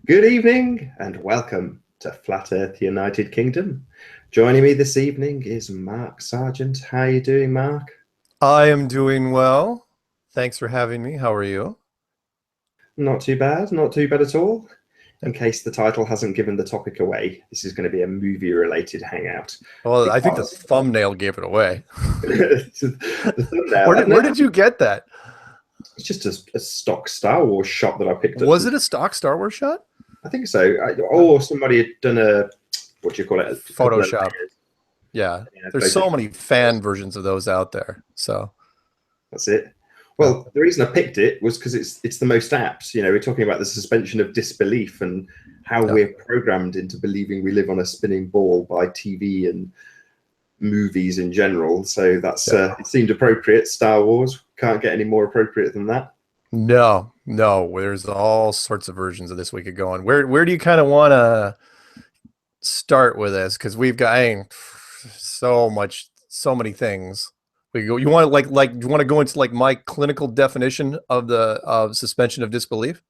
Good evening and welcome to Flat Earth United Kingdom. Joining me this evening is Mark Sargent. How are you doing, Mark? I am doing well. Thanks for having me. How are you? Not too bad, not too bad at all. In case the title hasn't given the topic away, this is going to be a movie-related hangout Well, I think the because thumbnail gave it away. the thumbnail, Where did you get that? it's just a stock Star Wars shot that I picked up. Was it a stock Star Wars shot? I think so. Or somebody had done what do you call it? A couple of Photoshop. layers. Yeah. Yeah, There's so many fan versions of those out there. So that's it. Well, the reason I picked it was because it's the most apt. You know, we're talking about the suspension of disbelief and how we're programmed into believing we live on a spinning ball by TV and movies in general. So that's it seemed appropriate. Star Wars can't get any more appropriate than that. No. There's all sorts of versions of this we could go on. Where do you kind of want to start with this? Because we've got so many things. We go. You want to you want to go into like my clinical definition of suspension of disbelief?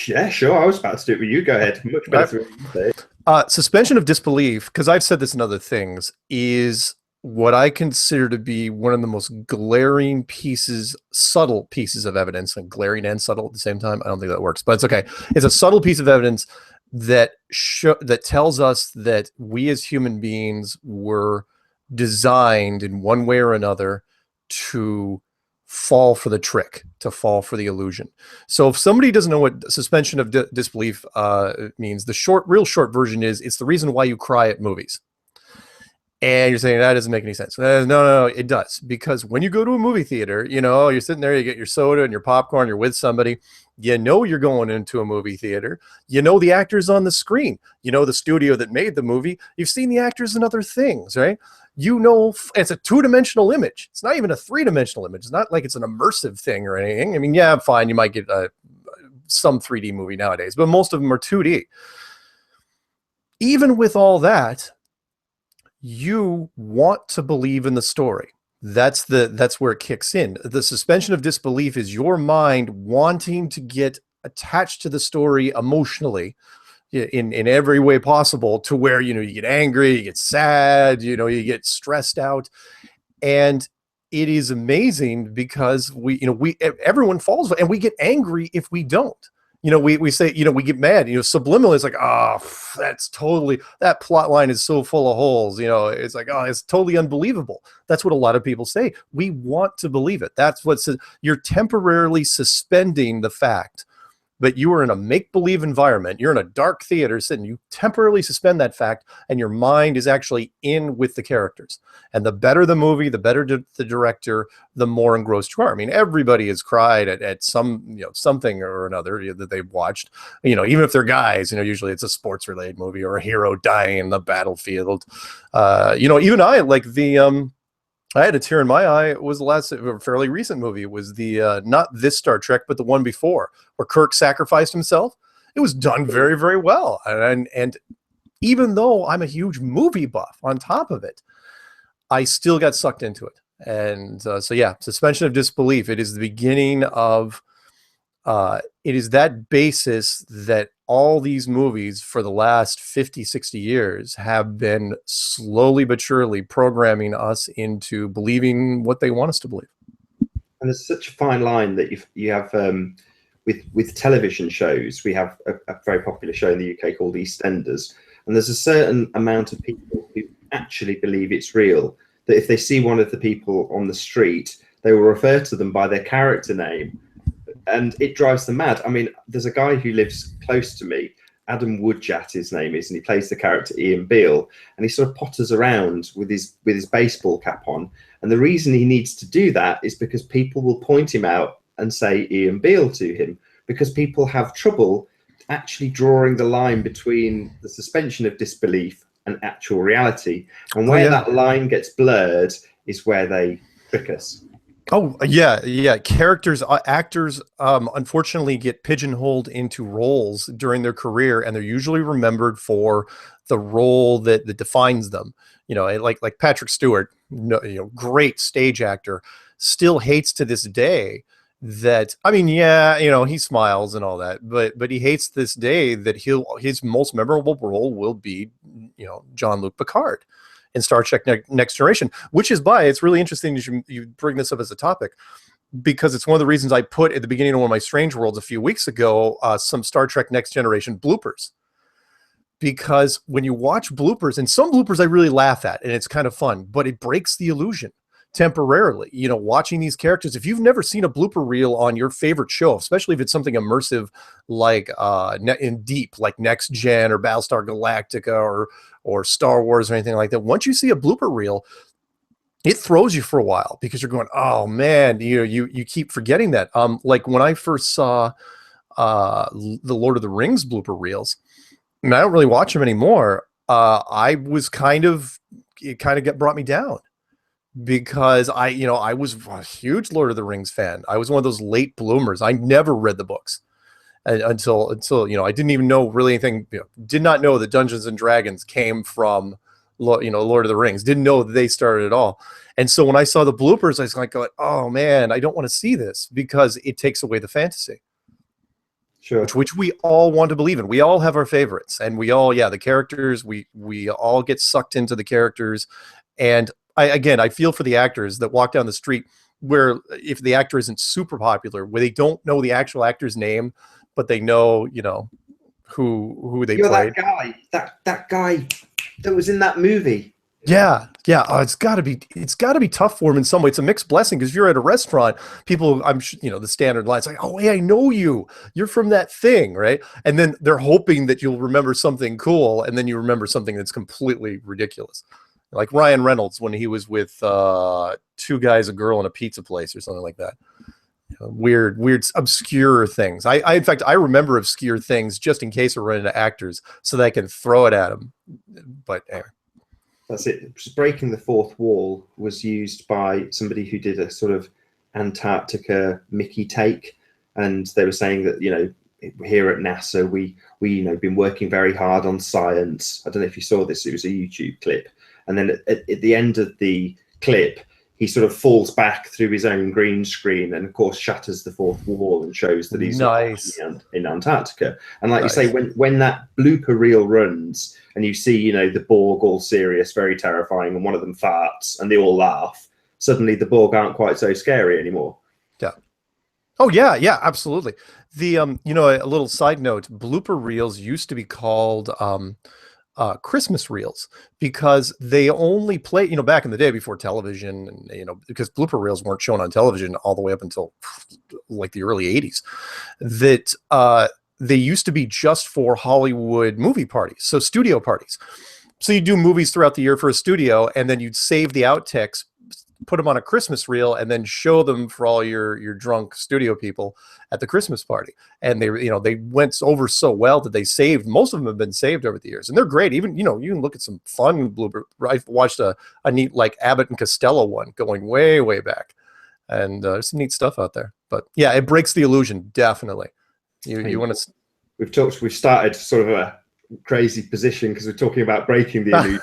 Yeah, sure. I was about to do it with you. Go ahead. Much better than you say. Suspension of disbelief, because I've said this in other things, is what I consider to be one of the most glaring subtle pieces of evidence, and glaring and subtle at the same time. I don't think that works, but it's okay. It's a subtle piece of evidence that tells us that we as human beings were designed in one way or another to fall for the trick, to fall for the illusion. So if somebody doesn't know what suspension of disbelief means, the real short version is it's the reason why you cry at movies. And you're saying that doesn't make any sense. No, it does. Because when you go to a movie theater, you're sitting there, you get your soda and your popcorn, you're with somebody, you're going into a movie theater, the actors on the screen, the studio that made the movie, you've seen the actors in other things, right? It's a two-dimensional image. It's not even a three-dimensional image. It's not like it's an immersive thing or anything. I mean, yeah, fine, you might get some 3D movie nowadays, but most of them are 2D. Even with all that, you want to believe in the story. That's where it kicks in. The suspension of disbelief is your mind wanting to get attached to the story emotionally in every way possible, to where you get angry, you get sad, you get stressed out. And it is amazing because everyone falls, and we get angry if we don't. We say, we get mad, subliminal is like, that's totally, that plot line is so full of holes. It's like, it's totally unbelievable. That's what a lot of people say. We want to believe it. That's you're temporarily suspending the fact that you are in a make-believe environment. You're in a dark theater sitting, you temporarily suspend that fact, and your mind is actually in with the characters. And the better the movie, the better the director, the more engrossed you are. I mean, everybody has cried at some, something or another that they've watched, even if they're guys, usually it's a sports related movie or a hero dying in the battlefield. Even I had a tear in my eye. It was the last fairly recent movie. It was the not this Star Trek, but the one before, where Kirk sacrificed himself. It was done very, very well. And even though I'm a huge movie buff on top of it, I still got sucked into it. And suspension of disbelief. It is the beginning of, it is that basis that all these movies for the last 50, 60 years have been slowly but surely programming us into believing what they want us to believe. And there's such a fine line that you have with television shows. We have a very popular show in the UK called EastEnders, and there's a certain amount of people who actually believe it's real, that if they see one of the people on the street, they will refer to them by their character name. And it drives them mad. I mean, there's a guy who lives close to me, Adam Woodjatt, his name is, and he plays the character Ian Beale, and he sort of potters around with his baseball cap on. And the reason he needs to do that is because people will point him out and say Ian Beale to him, because people have trouble actually drawing the line between the suspension of disbelief and actual reality. And where that line gets blurred is where they trick us. Oh, yeah. Actors, unfortunately get pigeonholed into roles during their career, and they're usually remembered for the role that defines them. Like Patrick Stewart, great stage actor, still hates to this day that, I mean, yeah, he smiles and all that, but he hates this day that his most memorable role will be, Jean-Luc Picard in Star Trek Next Generation, which is it's really interesting that you bring this up as a topic, because it's one of the reasons I put at the beginning of one of my Strange Worlds a few weeks ago, some Star Trek Next Generation bloopers. Because when you watch bloopers, and some bloopers I really laugh at, and it's kind of fun, but it breaks the illusion temporarily. Watching these characters, if you've never seen a blooper reel on your favorite show, especially if it's something immersive like in deep, like Next Gen or Battlestar Galactica or Star Wars or anything like that, once you see a blooper reel, it throws you for a while, because you're going, oh man, you keep forgetting that. Like when I first saw the Lord of the Rings blooper reels, and I don't really watch them anymore, I was it brought me down, because I was a huge Lord of the Rings fan. I was one of those late bloomers. I never read the books until I didn't even know really anything. Did not know that Dungeons and Dragons came from Lord of the Rings. Didn't know that they started at all. And so when I saw the bloopers, I was like, oh man, I don't want to see this, because it takes away the fantasy. Sure. Which we all want to believe in. We all have our favorites, and we all, the characters, we all get sucked into the characters. And I feel for the actors that walk down the street, where if the actor isn't super popular, where they don't know the actual actor's name, but they know, who they played. That guy that was in that movie. Yeah. Oh, it's got to be tough for him in some way. It's a mixed blessing, because if you're at a restaurant, people, the standard line's like, oh, hey, I know you. You're from that thing, right? And then they're hoping that you'll remember something cool, and then you remember something that's completely ridiculous. Like Ryan Reynolds when he was with two guys, a girl, in a pizza place or something like that. Weird, obscure things. In fact, I remember obscure things just in case we're running into actors, so that I can throw it at them. But anyway. That's it. Breaking the fourth wall was used by somebody who did a sort of Antarctica Mickey take, and they were saying that here at NASA we been working very hard on science. I don't know if you saw this. It was a YouTube clip, and then at the end of the clip, he sort of falls back through his own green screen and, of course, shatters the fourth wall and shows that he's nice in Antarctica. And like you say, when that blooper reel runs and you see, the Borg all serious, very terrifying, and one of them farts and they all laugh, suddenly the Borg aren't quite so scary anymore. Yeah. Oh, yeah, absolutely. The, a little side note, blooper reels used to be called Christmas reels, because they only play, back in the day before television, and because blooper reels weren't shown on television all the way up until like the early 80s, that they used to be just for Hollywood movie parties, so studio parties. So you do movies throughout the year for a studio, and then you'd save the outtakes, put them on a Christmas reel, and then show them for all your drunk studio people at the Christmas party. And they went over so well that most of them have been saved over the years, and they're great. Even you can look at some fun blooper. I watched a neat like Abbott and Costello one going way back, and there's some neat stuff out there. But yeah, it breaks the illusion, definitely. You want to? We've started sort of a crazy position because we're talking about breaking the illusion.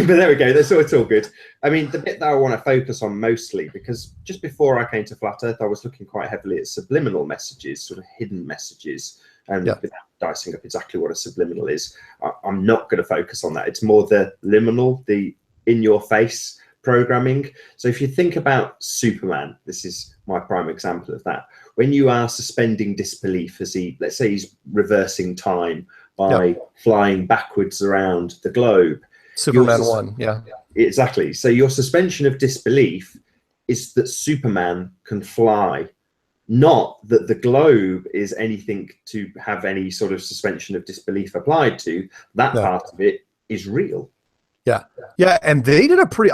But there we go. It's all good. I mean, the bit that I want to focus on mostly, because just before I came to Flat Earth, I was looking quite heavily at subliminal messages, sort of hidden messages, and without dicing up exactly what a subliminal is, I'm not going to focus on that. It's more the liminal, the in-your-face programming. So if you think about Superman, this is my prime example of that. When you are suspending disbelief as let's say he's reversing time by flying backwards around the globe. Superman One, yeah. Exactly. So your suspension of disbelief is that Superman can fly, not that the globe is anything to have any sort of suspension of disbelief applied to. That part of it is real. Yeah, and they did a pretty.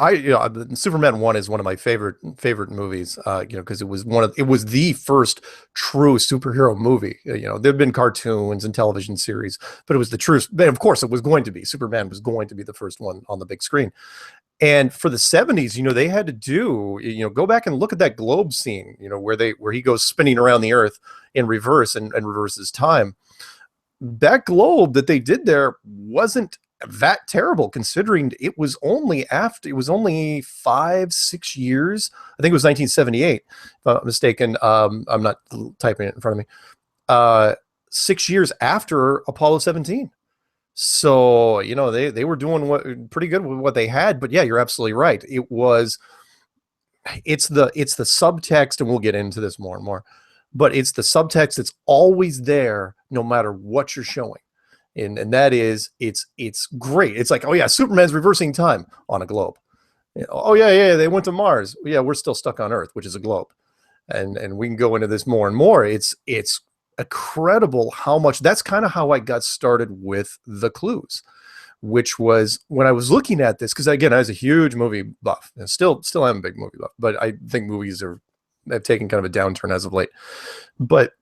Superman One is one of my favorite movies. Because it was the first true superhero movie. There've been cartoons and television series, but it was the truth. But of course, it was going to be Superman was going to be the first one on the big screen. And for the 70s, they had to do, go back and look at that globe scene, where he goes spinning around the Earth in reverse and reverses time. That globe that they did there wasn't that terrible, considering it was only 5-6 years. I think it was 1978, if I'm not mistaken. I'm not typing it in front of me. 6 years after Apollo 17. So, you know, they were doing pretty good with what they had. But yeah, you're absolutely right. It's the subtext, and we'll get into this more and more, but it's the subtext that's always there no matter what you're showing. And that is, it's great. It's like, oh yeah, Superman's reversing time on a globe. Oh yeah, they went to Mars. Yeah, we're still stuck on Earth, which is a globe. And we can go into this more and more. It's incredible how much. That's kind of how I got started with the clues, which was when I was looking at this, because again, I was a huge movie buff, and still am a big movie buff, but I think movies have taken kind of a downturn as of late. But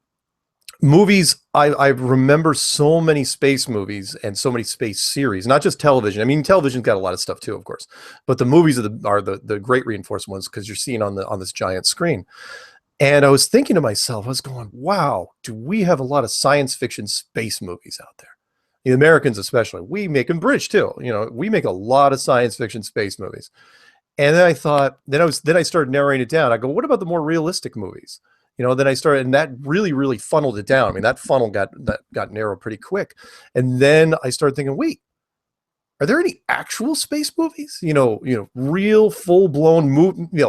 movies, I remember so many space movies and so many space series, not just television. I mean, television's got a lot of stuff too, of course, but the movies are the great reinforced ones, because you're seeing on this giant screen. And I was thinking to myself, I was going, wow, do we have a lot of science fiction space movies out there? The Americans especially. We make them British too. You know, we make a lot of science fiction space movies. And then I thought, then I started narrowing it down. I go, what about the more realistic movies? You know, then I started, and that really funneled it down. I mean, that funnel got narrowed pretty quick. And then I started thinking, wait, are there any actual space movies? You know, real full-blown movie,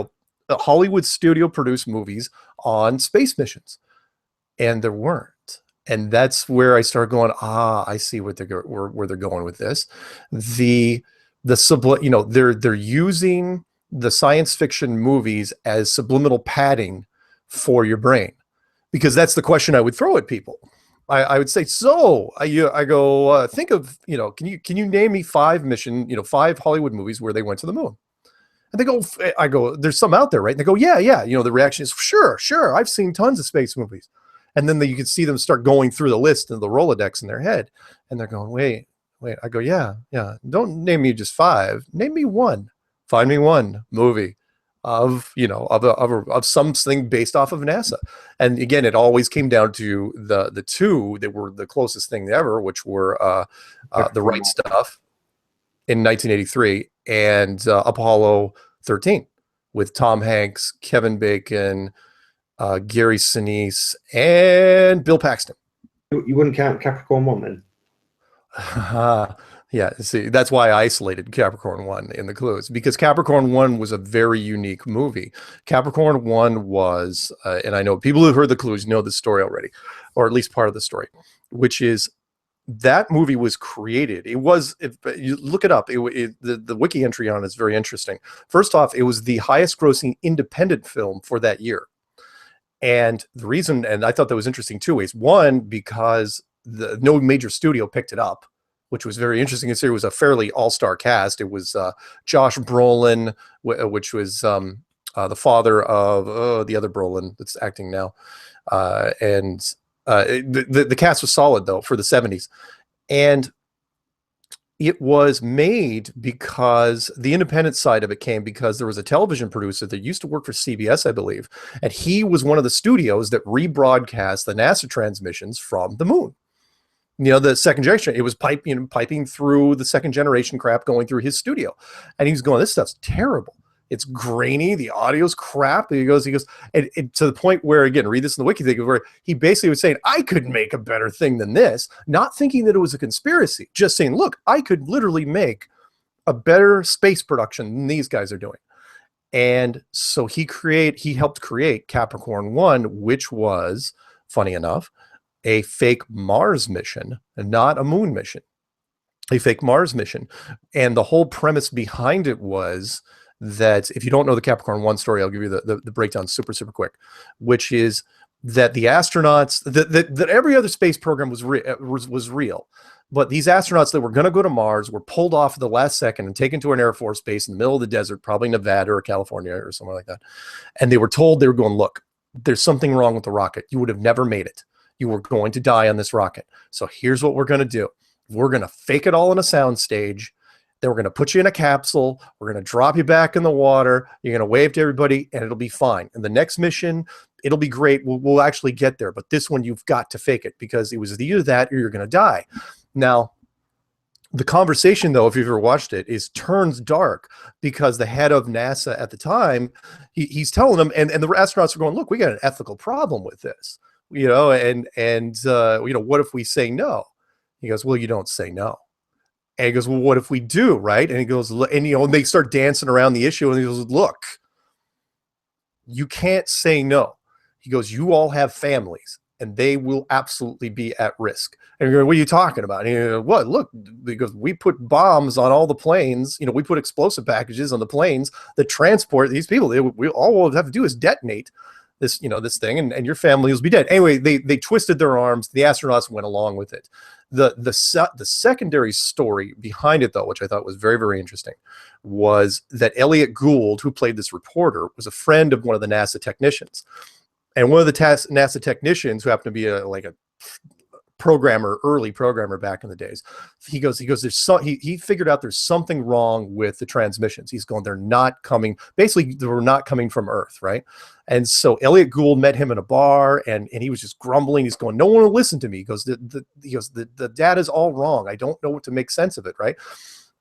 Hollywood studio produced movies on space missions. And there weren't. And that's where I started going, I see where they're going with this. They're using the science fiction movies as subliminal padding for your brain, because that's the question I would throw at people. I would say, I go, think of, can you name me 5 Hollywood movies where they went to the moon? And they go, I go, there's some out there, right? And they go, yeah. The reaction is, sure. I've seen tons of space movies. And then you can see them start going through the list and the Rolodex in their head. And they're going, wait. I go, yeah. Don't name me just 5. Name me one. Find me one movie of something based off of NASA. And again, it always came down to the 2 that were the closest thing ever, which were The Right Stuff in 1983 and Apollo 13 with Tom Hanks, Kevin Bacon, Gary Sinise, and Bill Paxton. You wouldn't count Capricorn One then? Yeah, see, that's why I isolated Capricorn One in the clues, because Capricorn One was a very unique movie. Capricorn One was, and I know people who've heard the clues know the story already, or at least part of the story, which is that movie was created. It was, if you look it up, the wiki entry on it is very interesting. First off, it was the highest grossing independent film for that year. And the reason, and I thought that was interesting too, is one, because no major studio picked it up, which was very interesting. It was a fairly all-star cast. It was Josh Brolin, which was the father of the other Brolin that's acting now. The cast was solid, though, for the 70s. And it was made because the independent side of it came because there was a television producer that used to work for CBS, I believe, and he was one of the studios that rebroadcast the NASA transmissions from the moon. The second generation, it was piping through the second generation crap going through his studio. And he was going, this stuff's terrible. It's grainy. The audio's crap. He goes, and to the point where, again, read this in the wiki thing, where he basically was saying, I could make a better thing than this, not thinking that it was a conspiracy, just saying, look, I could literally make a better space production than these guys are doing. And so he helped create Capricorn One, which was, funny enough, a fake Mars mission and not a moon mission, a fake Mars mission. And the whole premise behind it was that, if you don't know the Capricorn One story, I'll give you the breakdown super quick, which is that the astronauts, that every other space program was real. But these astronauts that were going to go to Mars were pulled off at the last second and taken to an Air Force base in the middle of the desert, probably Nevada or California or somewhere like that. And they were told, they were going, look, there's something wrong with the rocket. You would have never made it. You were going to die on this rocket. So here's what we're going to do. We're going to fake it all in a sound stage. Then we're going to put you in a capsule. We're going to drop you back in the water. You're going to wave to everybody and it'll be fine. And the next mission, it'll be great. We'll actually get there. But this one, you've got to fake it, because it was either that or you're going to die. Now, The conversation, though, if you've ever watched it, is turns dark because the head of NASA at the time, he's telling them, and the astronauts are going, look, we got an ethical problem with this, and what if we say no? He goes, well, you don't say no. And he goes, well, what if we do, right? And he goes, and they start dancing around the issue, and he goes, look, you can't say no. He goes, you all have families, and they will absolutely be at risk. And you're going, what are you talking about? And you're, what? Look, because we put bombs on all the planes. We put explosive packages on the planes that transport these people. We all we'll have to do is detonate this, this thing, and your family will be dead. Anyway, they twisted their arms. The astronauts went along with it. The secondary story behind it, though, which I thought was very, very interesting, was that Elliot Gould, who played this reporter, was a friend of one of the NASA technicians. And one of the NASA technicians, who happened to be a early programmer back in the days, he figured out there's something wrong with the transmissions. He's going, they're not coming from Earth, right? And so Elliot Gould met him in a bar, and he was just grumbling. He's going, no one will listen to me. He goes, the data's all wrong. I don't know what to make sense of it, right?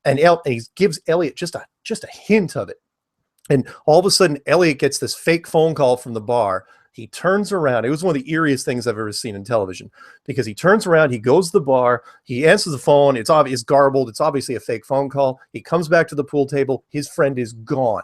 And he gives Elliot just a hint of it. And all of a sudden, Elliot gets this fake phone call from the bar. He turns around. It was one of the eeriest things I've ever seen in television, because he turns around, he goes to the bar, he answers the phone. It's obvious, garbled. It's obviously a fake phone call. He comes back to the pool table. His friend is gone.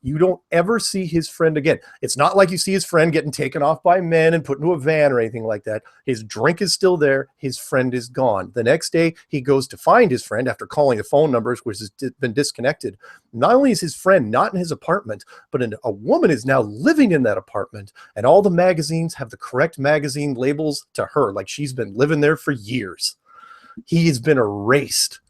You don't ever see his friend again. It's not like you see his friend getting taken off by men and put into a van or anything like that. His drink is still there. His friend is gone. The next day, he goes to find his friend after calling the phone numbers, which has been disconnected. Not only is his friend not in his apartment, but a woman is now living in that apartment, and all the magazines have the correct magazine labels to her, like she's been living there for years. He has been erased.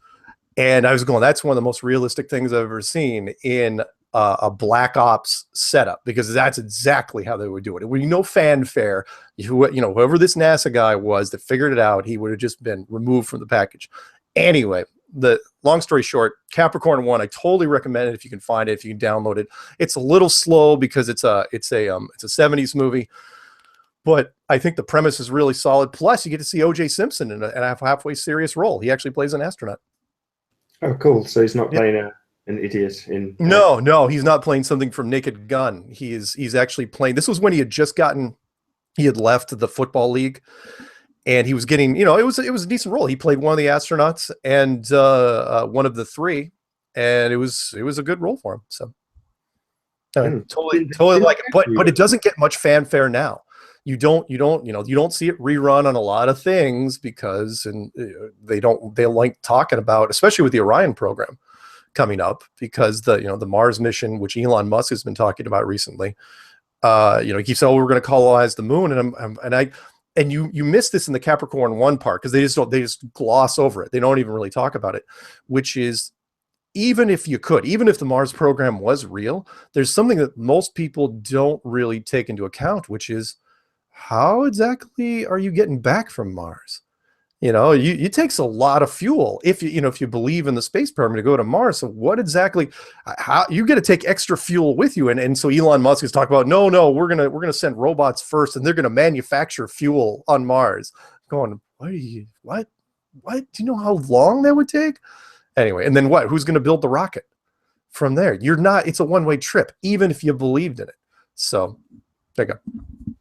And I was going, that's one of the most realistic things I've ever seen in a Black Ops setup, because that's exactly how they would do it. With no fanfare, whoever this NASA guy was that figured it out, he would have just been removed from the package. Anyway, the long story short, Capricorn One, I totally recommend it if you can find it, if you can download it. It's a little slow because it's a 70s movie, but I think the premise is really solid. Plus, you get to see O.J. Simpson in a halfway serious role. He actually plays an astronaut. Oh, cool. So he's not playing an idiot in... No, he's not playing something from Naked Gun. He's actually playing... This was when he had left the football league, and he was getting, it was a decent role. He played one of the astronauts and one of the three, and it was a good role for him. So totally like it. But it doesn't get much fanfare now. You don't see it rerun on a lot of things because they like talking about, especially with the Orion program coming up, because the Mars mission, which Elon Musk has been talking about recently, he keeps saying, we're going to colonize the moon, and you miss this in the Capricorn One part, because they just gloss over it. They don't even really talk about it, which is, even if the Mars program was real, there's something that most people don't really take into account, which is, how exactly are you getting back from Mars? It takes a lot of fuel if you believe in the space program to go to Mars. So what exactly, how you got to take extra fuel with you? And so Elon Musk is talking about, no, we're gonna send robots first, and they're gonna manufacture fuel on Mars. Going, what? Do you know how long that would take? Anyway, and then what? Who's gonna build the rocket from there? It's a one-way trip, even if you believed in it. So there you go.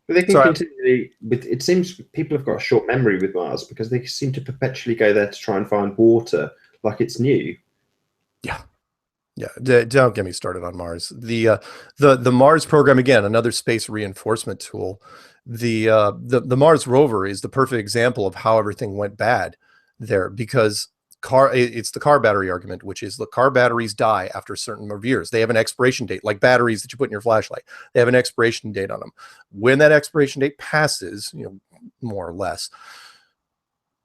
But they can continually, it seems people have got a short memory with Mars, because they seem to perpetually go there to try and find water like it's new. Yeah. Don't get me started on Mars. The Mars program, again, another space reinforcement tool. The Mars rover is the perfect example of how everything went bad there, because it's the car battery argument, which is the car batteries die after a certain number of years. They have an expiration date, like batteries that you put in your flashlight. They have an expiration date on them. When that expiration date passes, more or less,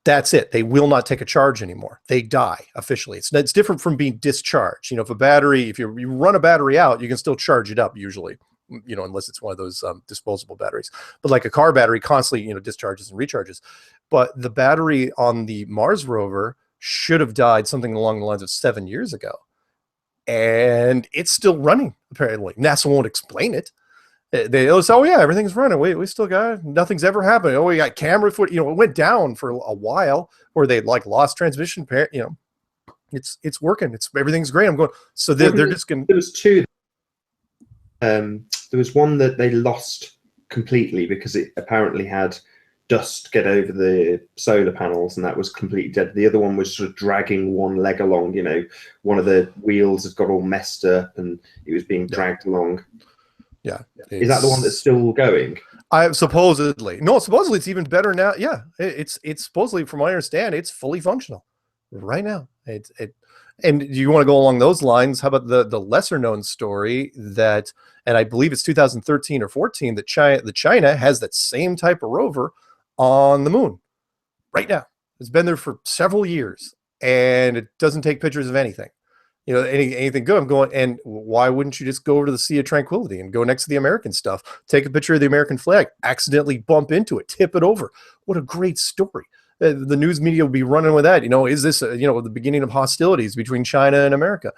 that's it. They will not take a charge anymore. They die officially. It's different from being discharged. If you run a battery out, you can still charge it up usually, unless it's one of those disposable batteries. But like a car battery constantly, discharges and recharges. But the battery on the Mars rover should have died something along the lines of 7 years ago, and it's still running. Apparently, NASA won't explain it. They'll say, "Oh yeah, everything's running. We still got it. Nothing's ever happened. Oh, we got camera foot. It went down for a while, or they lost transmission. It's working. Everything's great. I'm going. So they're just going. There was two. There was one that they lost completely because it apparently had dust get over the solar panels, and that was completely dead. The other one was sort of dragging one leg along. You know, one of the wheels had got all messed up, and it was being dragged along. Yeah, is that the one that's still going? Supposedly it's even better now. Yeah, it's supposedly, from what I understand, it's fully functional right now. And you want to go along those lines? How about the lesser known story that, and I believe it's 2013 or 14, that China has that same type of rover on the moon right now. It's been there for several years, and it doesn't take pictures of anything. You know, anything good. I'm going, and why wouldn't you just go over to the Sea of Tranquility and go next to the American stuff, take a picture of the American flag, accidentally bump into it, tip it over? What a great story. The news media will be running with that. You know, is this, the beginning of hostilities between China and America?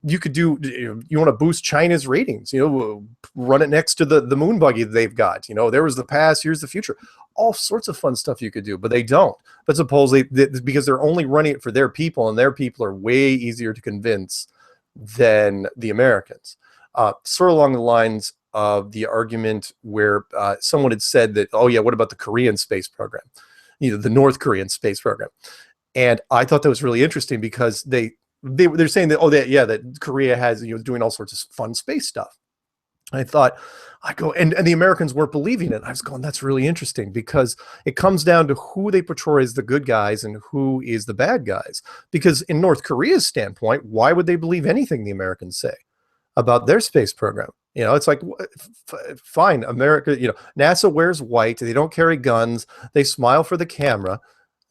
You could do, you want to boost China's ratings, run it next to the moon buggy they've got. There was the past, here's the future. All sorts of fun stuff you could do, but they don't. But supposedly, because they're only running it for their people, and their people are way easier to convince than the Americans. Sort of along the lines of the argument where someone had said that, oh yeah, what about the Korean space program? The North Korean space program. And I thought that was really interesting because they're saying that, that Korea has, doing all sorts of fun space stuff. I go, and the Americans weren't believing it. I was going, that's really interesting, because it comes down to who they portray as the good guys and who is the bad guys. Because in North Korea's standpoint, why would they believe anything the Americans say about their space program? It's like, fine, America, NASA wears white. They don't carry guns. They smile for the camera.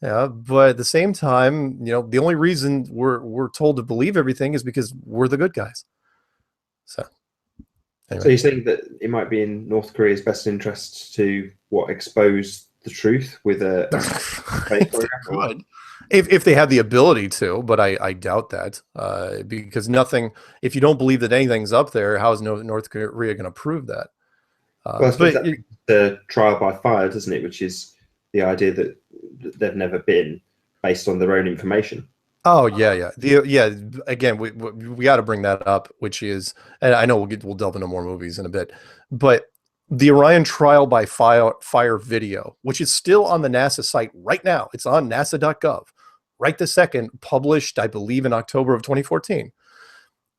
Yeah, but at the same time, the only reason we're told to believe everything is because we're the good guys. So, anyway. So you're saying that it might be in North Korea's best interest to expose the truth with a fake program? If they had the ability to, but I doubt that, because nothing. If you don't believe that anything's up there, how is North Korea going to prove that? But the trial by fire, doesn't it? Which is the idea that they've never been, based on their own information. Oh yeah. Again, we got to bring that up, which is, and I know we'll delve into more movies in a bit, but the Orion trial by fire video, which is still on the NASA site right now. It's on NASA.gov right this second, published, I believe, in October of 2014.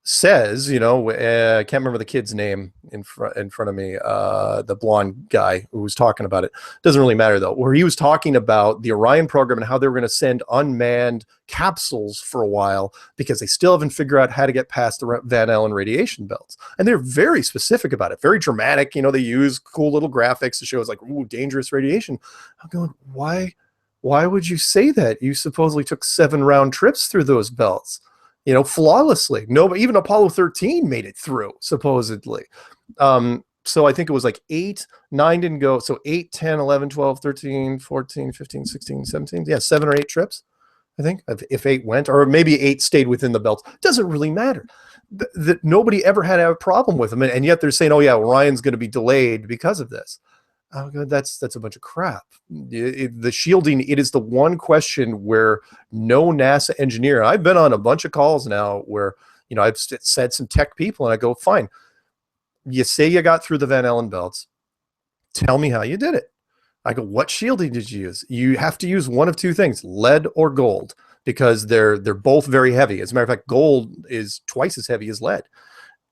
Says, I can't remember the kid's name in front of me, the blonde guy who was talking about it. Doesn't really matter though. Where he was talking about the Orion program and how they were going to send unmanned capsules for a while because they still haven't figured out how to get past the Van Allen radiation belts. And they're very specific about it, very dramatic. They use cool little graphics to show it's like, ooh, dangerous radiation. I'm going, why would you say that? You supposedly took 7 round trips through those belts. Flawlessly. No, but even Apollo 13 made it through, supposedly. So I think it was like 8, 9 didn't go. So 8, 10, 11, 12, 13, 14, 15, 16, 17. Yeah, 7 or 8 trips, I think, if 8 went, or maybe 8 stayed within the belt. Doesn't really matter. That nobody ever had a problem with them. And yet they're saying, oh yeah, Orion's going to be delayed because of this. Oh, God, that's a bunch of crap. The shielding, it is the one question where no NASA engineer, I've been on a bunch of calls now where, I've said some tech people and I go, fine, you say you got through the Van Allen belts. Tell me how you did it. I go, what shielding did you use? You have to use one of 2 things, lead or gold, because they're both very heavy. As a matter of fact, gold is twice as heavy as lead.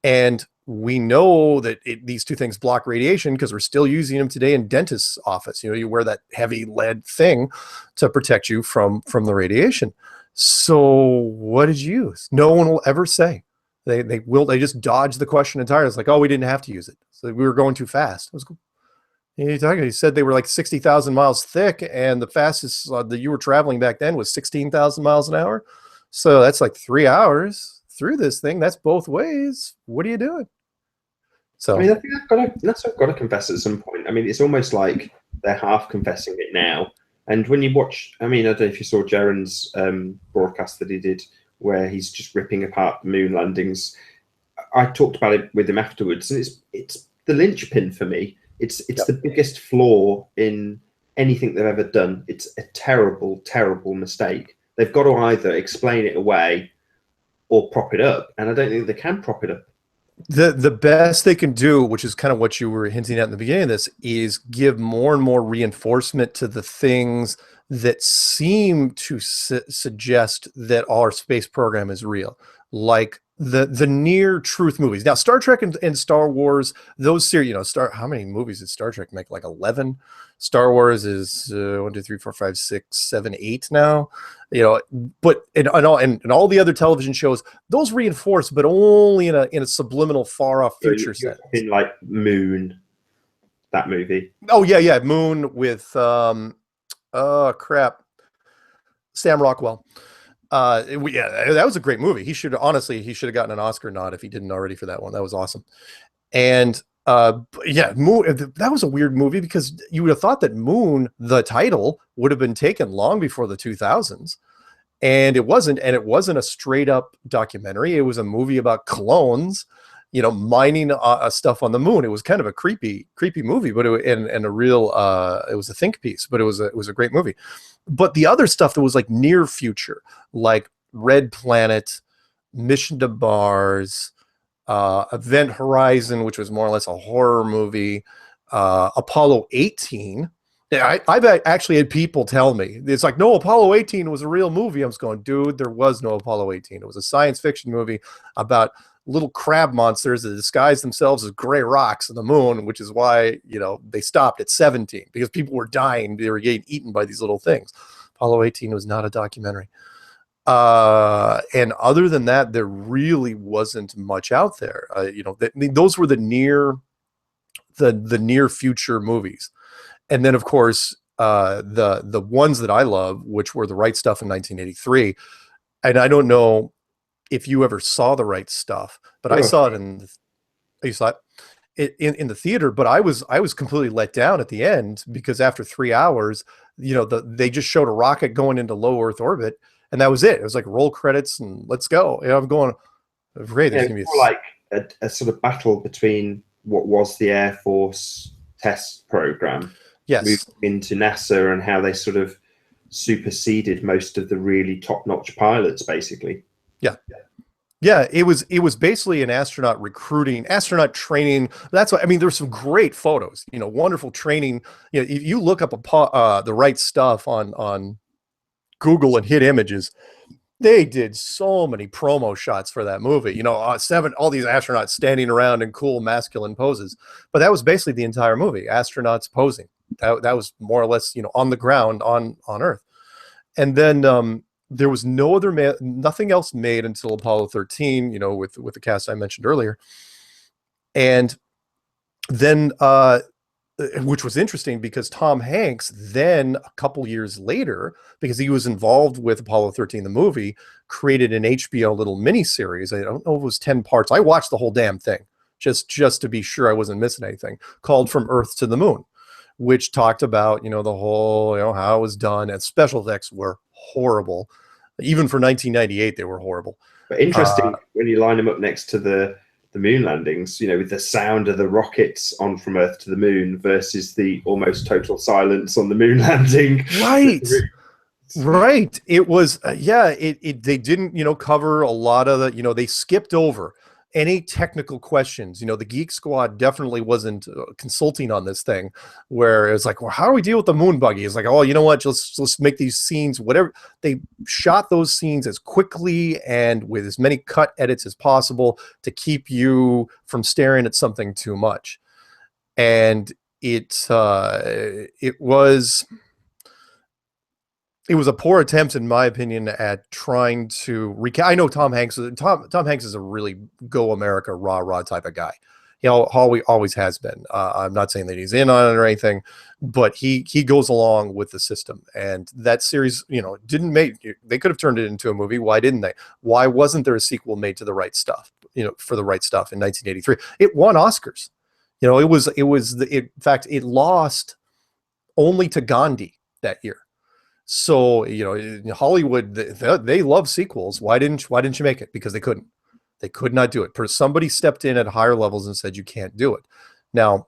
And we know that these 2 things block radiation because we're still using them today in dentist's office. You wear that heavy lead thing to protect you from the radiation. So what did you use? No one will ever say. They just dodge the question entirely. It's like, oh, we didn't have to use it. So we were going too fast. I was cool. He said they were like 60,000 miles thick, and the fastest that you were traveling back then was 16,000 miles an hour. So that's like 3 hours through this thing. That's both ways. What are you doing? So I mean, I think I've got to confess at some point. I mean, it's almost like they're half confessing it now. And when you watch, I mean, I don't know if you saw Jaron's broadcast that he did, where he's just ripping apart the moon landings. I talked about it with him afterwards, and it's the linchpin for me. It's the biggest flaw in anything they've ever done. It's a terrible, terrible mistake they've got to either explain it away or prop it up, and I don't think they can prop it up. The best they can do, which is kind of what you were hinting at in the beginning of this, is give more and more reinforcement to the things that seem to suggest that our space program is real, like the near truth movies. Now, Star Trek and Star Wars, those series, how many movies did Star Trek make? Like 11. Star Wars is 1, 2, 3, 4, 5, 6, 7, 8 now. But in all the other television shows, those reinforce, but only in a subliminal, far off future sense. In like Moon, that movie. Oh yeah, Moon with Sam Rockwell. That was a great movie. He should have gotten an Oscar nod if he didn't already for that one. That was awesome. And Moon, that was a weird movie because you would have thought that Moon, the title, would have been taken long before the 2000s, and it wasn't. And it wasn't a straight up documentary. It was a movie about clones, mining stuff on the moon. It was kind of a creepy movie, but and a real it was a think piece, but it was a great movie. But the other stuff that was like near future, like Red Planet, Mission to Mars, Event Horizon, which was more or less a horror movie, Apollo 18. I've actually had people tell me, it's like, no, Apollo 18 was a real movie. I'm just going, dude, there was no Apollo 18. It was a science fiction movie about little crab monsters that disguise themselves as gray rocks on the moon, which is why, they stopped at 17 because people were dying. They were getting eaten by these little things. Apollo 18 was not a documentary. And other than that, there really wasn't much out there. Those were the near future movies. And then of course, the ones that I love, which were The Right Stuff in 1983. And I don't know if you ever saw The Right Stuff, but I saw it in the theater, but I was completely let down at the end because after 3 hours, they just showed a rocket going into low Earth orbit, and that was it. It was like roll credits and let's go. I'm going, great. There's gonna be like a sort of battle between what was the Air Force test program, moved into NASA, and how they sort of superseded most of the really top-notch pilots, basically. Yeah, it was basically an astronaut training. That's why, there's some great photos, wonderful training. If you look up The Right Stuff on Google and hit images, they did so many promo shots for that movie. All these astronauts standing around in cool masculine poses. But that was basically the entire movie, astronauts posing. That was more or less, on the ground on Earth. And then there was nothing else made until Apollo 13, with the cast I mentioned earlier. And then, which was interesting because Tom Hanks then a couple years later, because he was involved with Apollo 13, the movie, created an HBO little miniseries. I don't know if it was 10 parts. I watched the whole damn thing just to be sure I wasn't missing anything, called From Earth to the Moon, which talked about, the whole, how it was done, and special effects were horrible. Even for 1998, they were horrible. But interesting when you line them up next to the moon landings, with the sound of the rockets on from Earth to the moon versus the almost total silence on the moon landing. Right. Right. It was, they didn't, cover a lot of the, they skipped over any technical questions. The Geek Squad definitely wasn't consulting on this thing, where it's like, well, how do we deal with the moon buggy? It's like, oh, you know what? Let's make these scenes, whatever. They shot those scenes as quickly and with as many cut edits as possible to keep you from staring at something too much. And it was a poor attempt, in my opinion, at trying to I know Tom Hanks is a really go America rah type of guy. Always has been. I'm not saying that he's in on it or anything, but he goes along with the system. And that series, didn't make. They could have turned it into a movie. Why didn't they? Why wasn't there a sequel made to The Right Stuff? For The Right Stuff in 1983, it won Oscars. In fact, it lost only to Gandhi that year. So, in Hollywood, they love sequels. Why didn't you make it? Because they couldn't. They could not do it. Somebody stepped in at higher levels and said, you can't do it. Now,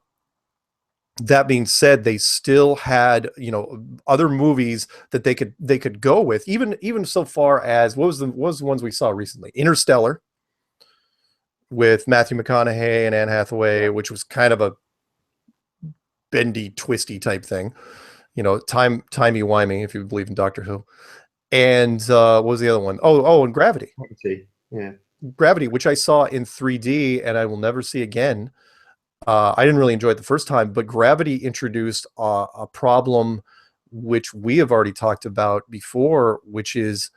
That being said, they still had, you know, other movies that they could go with, even so far as what was the ones we saw recently? Interstellar with Matthew McConaughey and Anne Hathaway, which was kind of a bendy, twisty type thing, you know, timey-wimey, if you believe in Doctor Who. And what was the other one? And Gravity. Yeah. Gravity, which I saw in 3D and I will never see again. I didn't really enjoy it the first time, but Gravity introduced a problem which we have already talked about before, which is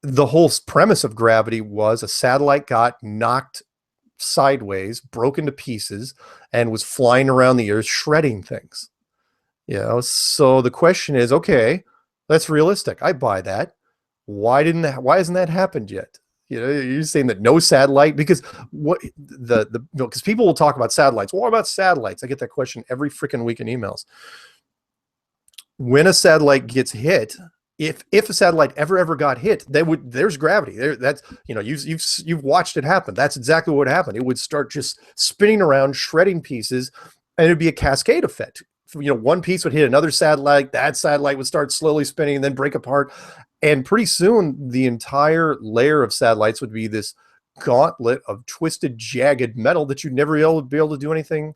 the whole premise of Gravity was a satellite got knocked sideways, broken to pieces, and was flying around the earth, shredding things. You know, so the question is, okay, that's realistic. I buy that. Why hasn't that happened yet? You know, you're saying that no satellite, because what because people will talk about satellites. Well, what about satellites? I get that question every freaking week in emails. When a satellite gets hit, if a satellite ever got hit, there's gravity. That's, you know, you've watched it happen. That's exactly what happened. It would start just spinning around, shredding pieces, and it'd be a cascade effect. You know, one piece would hit another satellite, that satellite would start slowly spinning and then break apart. And pretty soon the entire layer of satellites would be this gauntlet of twisted, jagged metal that you'd never be able to do anything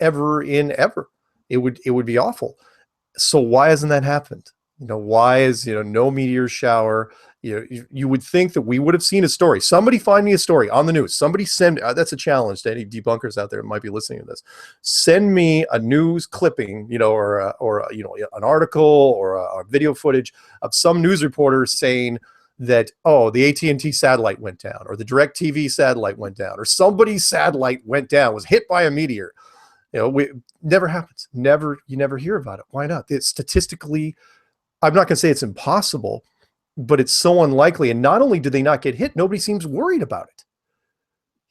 ever. It would be awful. So why hasn't that happened? You know, why is, you know, no meteor shower? You know, you would think that we would have seen a story. Somebody find me a story on the news. Somebody send, that's a challenge to any debunkers out there that might be listening to this. Send me a news clipping, you know, or you know, an article or a video footage of some news reporter saying that, oh, the AT&T satellite went down, or the DirecTV satellite went down, or somebody's satellite went down, was hit by a meteor. You know, never happens. You never hear about it. Why not? It's statistically, I'm not going to say it's impossible, but it's so unlikely. And not only do they not get hit, nobody seems worried about it.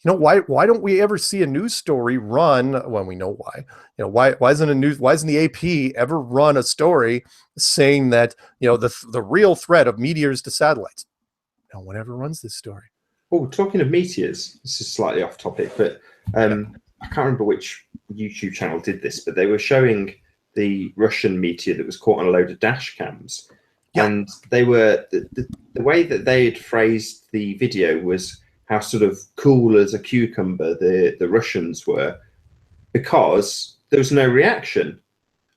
You know, why don't we ever see a news story run? Well, we know why. You know, why isn't the AP ever run a story saying that, you know, the real threat of meteors to satellites? No one ever runs this story. Oh, talking of meteors, this is slightly off topic, but I can't remember which YouTube channel did this, but they were showing the Russian meteor that was caught on a load of dash cams. Yeah. And they were the way that they had phrased the video was how sort of cool as a cucumber the Russians were, because there was no reaction.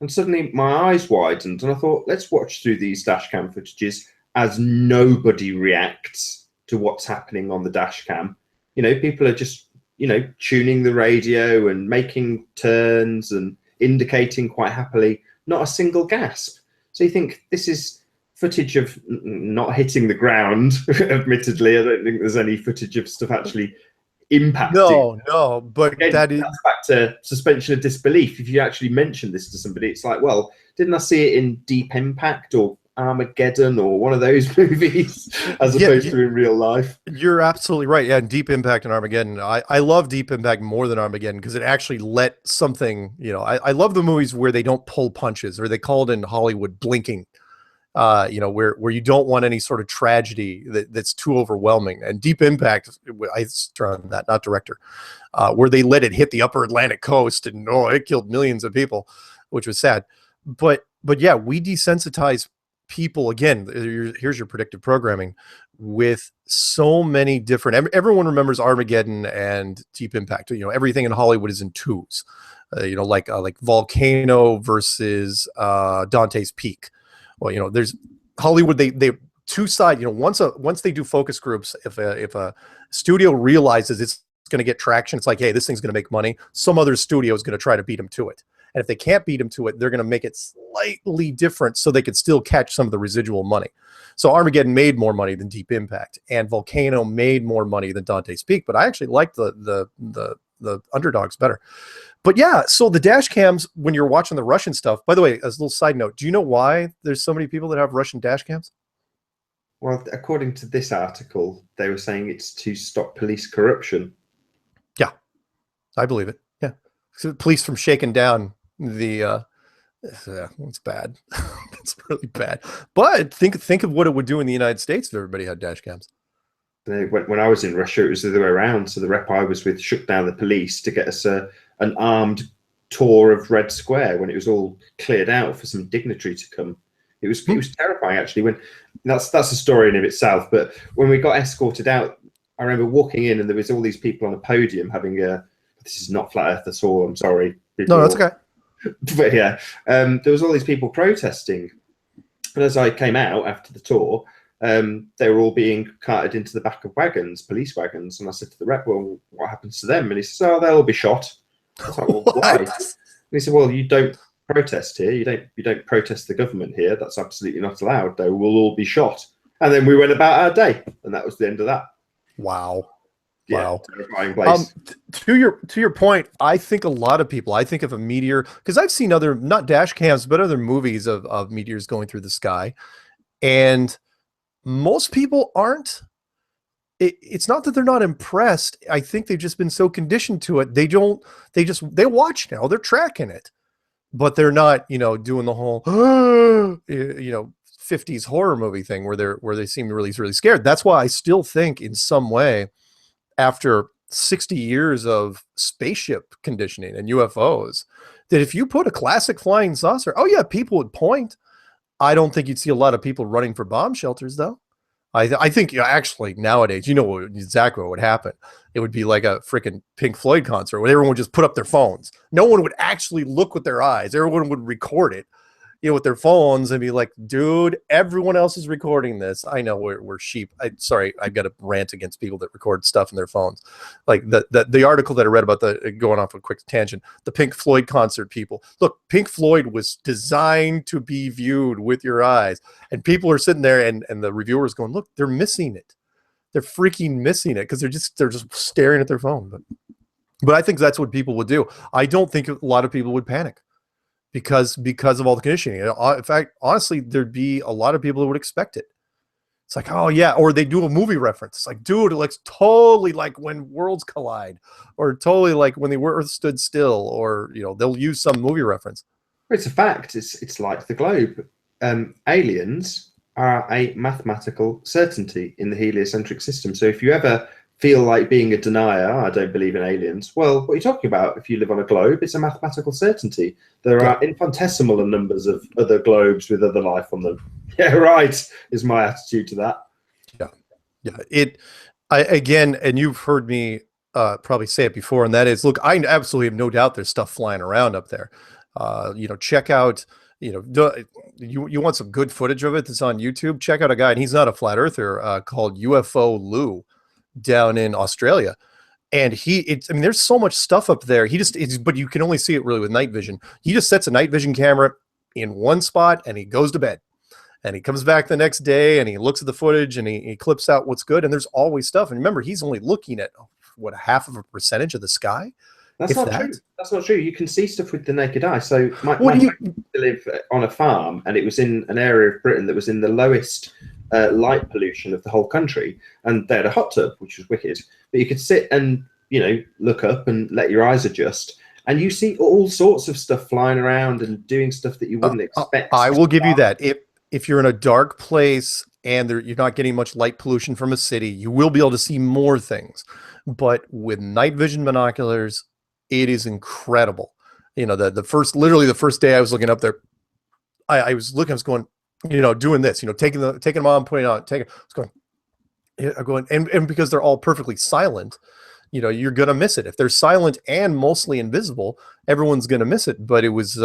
And suddenly my eyes widened and I thought, let's watch through these dash cam footages as nobody reacts to what's happening on the dash cam. You know, people are just, you know, tuning the radio and making turns and indicating quite happily, not a single gasp. So you think this is footage of not hitting the ground. Admittedly, I don't think there's any footage of stuff actually impacting. No, but again, that's back to suspension of disbelief. If you actually mention this to somebody, it's like, well, didn't I see it in Deep Impact or Armageddon or one of those movies as opposed to in real life? You're absolutely right. Yeah, Deep Impact and Armageddon. I love Deep Impact more than Armageddon because it actually let something, you know, I love the movies where they don't pull punches, or they call it in Hollywood blinking. You know, where you don't want any sort of tragedy that's too overwhelming. And Deep Impact, I strong that, not director, where they let it hit the upper Atlantic coast and it killed millions of people, which was sad. But yeah, we desensitize people again. Here's your predictive programming with so many different. Everyone remembers Armageddon and Deep Impact. You know, everything in Hollywood is in twos. You know, like Volcano versus Dante's Peak. Well, you know, there's Hollywood. They two side. You know, once they do focus groups, if a studio realizes it's going to get traction, it's like, hey, this thing's going to make money. Some other studio is going to try to beat them to it, and if they can't beat them to it, they're going to make it slightly different so they could still catch some of the residual money. So Armageddon made more money than Deep Impact, and Volcano made more money than Dante's Peak. But I actually liked the underdogs better. But yeah, so the dash cams, when you're watching the Russian stuff, by the way, as a little side note, do you know why there's so many people that have Russian dash cams? Well, according to this article, they were saying it's to stop police corruption. Yeah, I believe it. Yeah. So police from shaking down the, it's bad. It's really bad. But think of what it would do in the United States if everybody had dash cams. When I was in Russia, it was the other way around. So the rep I was with shook down the police to get us an armed tour of Red Square when it was all cleared out for some dignitary to come. It was terrifying, actually. When that's a story in of itself. But when we got escorted out, I remember walking in and there was all these people on a podium having a. This is not flat Earth at all. I'm sorry. No, that's okay. But yeah, there was all these people protesting, and as I came out after the tour, they were all being carted into the back of wagons, police wagons. And I said to the rep, "Well, what happens to them?" And he said, "Oh, they'll all be shot." I was like, "Well, why?" And he said, "Well, you don't protest here. You don't protest the government here. That's absolutely not allowed. They will all be shot." And then we went about our day, and that was the end of that. Wow. Yeah, wow. terrifying place. To your point, I think a lot of people, I think of a meteor, because I've seen other, not dash cams, but other movies of meteors going through the sky. And most people aren't. It's not that they're not impressed. I think they've just been so conditioned to it. They watch now, they're tracking it, but they're not, doing the whole, 50s horror movie thing where they seem really, really scared. That's why I still think in some way, after 60 years of spaceship conditioning and UFOs, that if you put a classic flying saucer, oh yeah, people would point. I don't think you'd see a lot of people running for bomb shelters, though. I think actually nowadays, exactly what would happen. It would be like a freaking Pink Floyd concert where everyone would just put up their phones. No one would actually look with their eyes. Everyone would record it, with their phones and be like, dude, everyone else is recording this. I know we're sheep. Sorry, I've got a rant against people that record stuff in their phones. Like the article that I read about going off a quick tangent, the Pink Floyd concert people. Look, Pink Floyd was designed to be viewed with your eyes. And people are sitting there and the reviewers going, look, they're missing it. They're freaking missing it because they're just staring at their phone. But I think that's what people would do. I don't think a lot of people would panic. Because of all the conditioning. In fact, honestly, there'd be a lot of people that would expect it. It's like, oh yeah, or they do a movie reference. It's like, dude, it looks totally like when worlds collide, or totally like when the Earth stood still, or they'll use some movie reference. It's a fact. It's like the globe. Aliens are a mathematical certainty in the heliocentric system. So if you ever feel like being a denier, I don't believe in aliens. Well, what are you talking about? If you live on a globe, it's a mathematical certainty. There are infinitesimal numbers of other globes with other life on them. Yeah, right, is my attitude to that. Yeah. Again, and you've heard me probably say it before, and that is, look, I absolutely have no doubt there's stuff flying around up there. Check out, you want some good footage of it that's on YouTube? Check out a guy, and he's not a flat earther, called UFO Lou, down in Australia. And there's so much stuff up there. But you can only see it really with night vision. He just sets a night vision camera in one spot and he goes to bed, and he comes back the next day and he looks at the footage and he clips out what's good. And there's always stuff. And remember, he's only looking at a 0.5% of the sky. That's not true. That's not true. You can see stuff with the naked eye. So my friend used to live on a farm, and it was in an area of Britain that was in the lowest light pollution of the whole country, and they had a hot tub, which was wicked. But you could sit and look up and let your eyes adjust, and you see all sorts of stuff flying around and doing stuff that you wouldn't expect. I will give you that. If you're in a dark place and you're not getting much light pollution from a city, you will be able to see more things. But with night vision binoculars, it is incredible. The first day I was looking up there, I was going, doing this, taking them on, putting on, I'm going, and because they're all perfectly silent, you're going to miss it. If they're silent and mostly invisible, everyone's going to miss it. But it was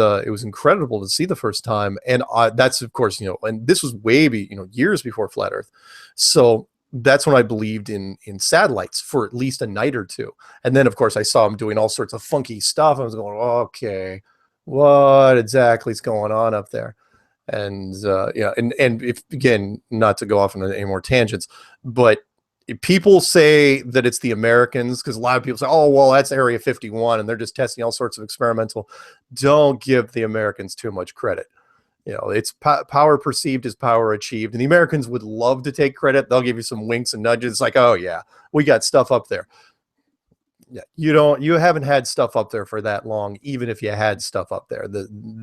incredible to see the first time. And that's, of course, and this was years before flat Earth. So that's when I believed in satellites for at least a night or two. And then, of course, I saw them doing all sorts of funky stuff. I was going, okay, what exactly is going on up there? And and if, again, not to go off on any more tangents, but people say that it's the Americans, because a lot of people say, oh, well, that's Area 51 and they're just testing all sorts of experimental. Don't give the Americans too much credit. It's power perceived is power achieved, and the Americans would love to take credit. They'll give you some winks and nudges, like, oh yeah, we got stuff up there. Yeah, you haven't had stuff up there for that long. Even if you had stuff up there,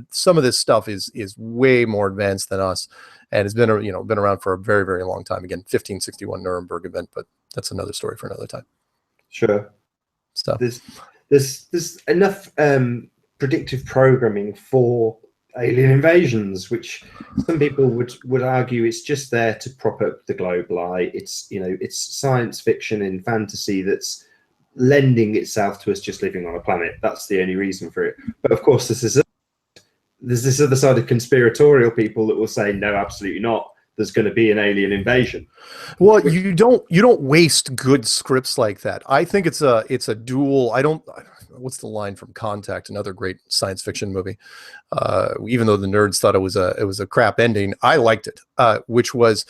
some of this stuff is way more advanced than us, and has been around for a very, very long time. Again, 1561 Nuremberg event, but that's another story for another time. Sure. So there's enough predictive programming for alien invasions, which some people would argue it's just there to prop up the globe lie. It's, you know, it's science fiction and fantasy that's lending itself to us just living on a planet. That's the only reason for it. But of course, there's this other side of conspiratorial people that will say, no, absolutely not. There's going to be an alien invasion. Well, you don't waste good scripts like that. I think it's a dual. What's the line from Contact, another great science fiction movie? Even though the nerds thought it was a crap ending, I liked it. Which was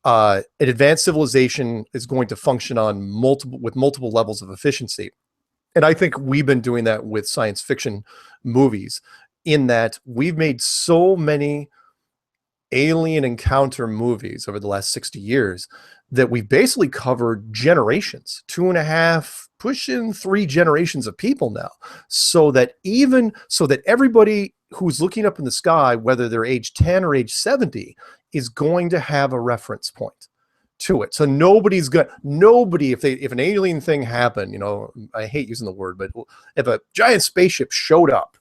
an advanced civilization is going to function on multiple levels of efficiency, and I think we've been doing that with science fiction movies. In that we've made so many alien encounter movies over the last 60 years that we've basically covered generations, 2.5, pushing 3 generations of people now, so that everybody who's looking up in the sky, whether they're age 10 or age 70, is going to have a reference point to it. So nobody, if an alien thing happened, you know, I hate using the word, but if a giant spaceship showed up,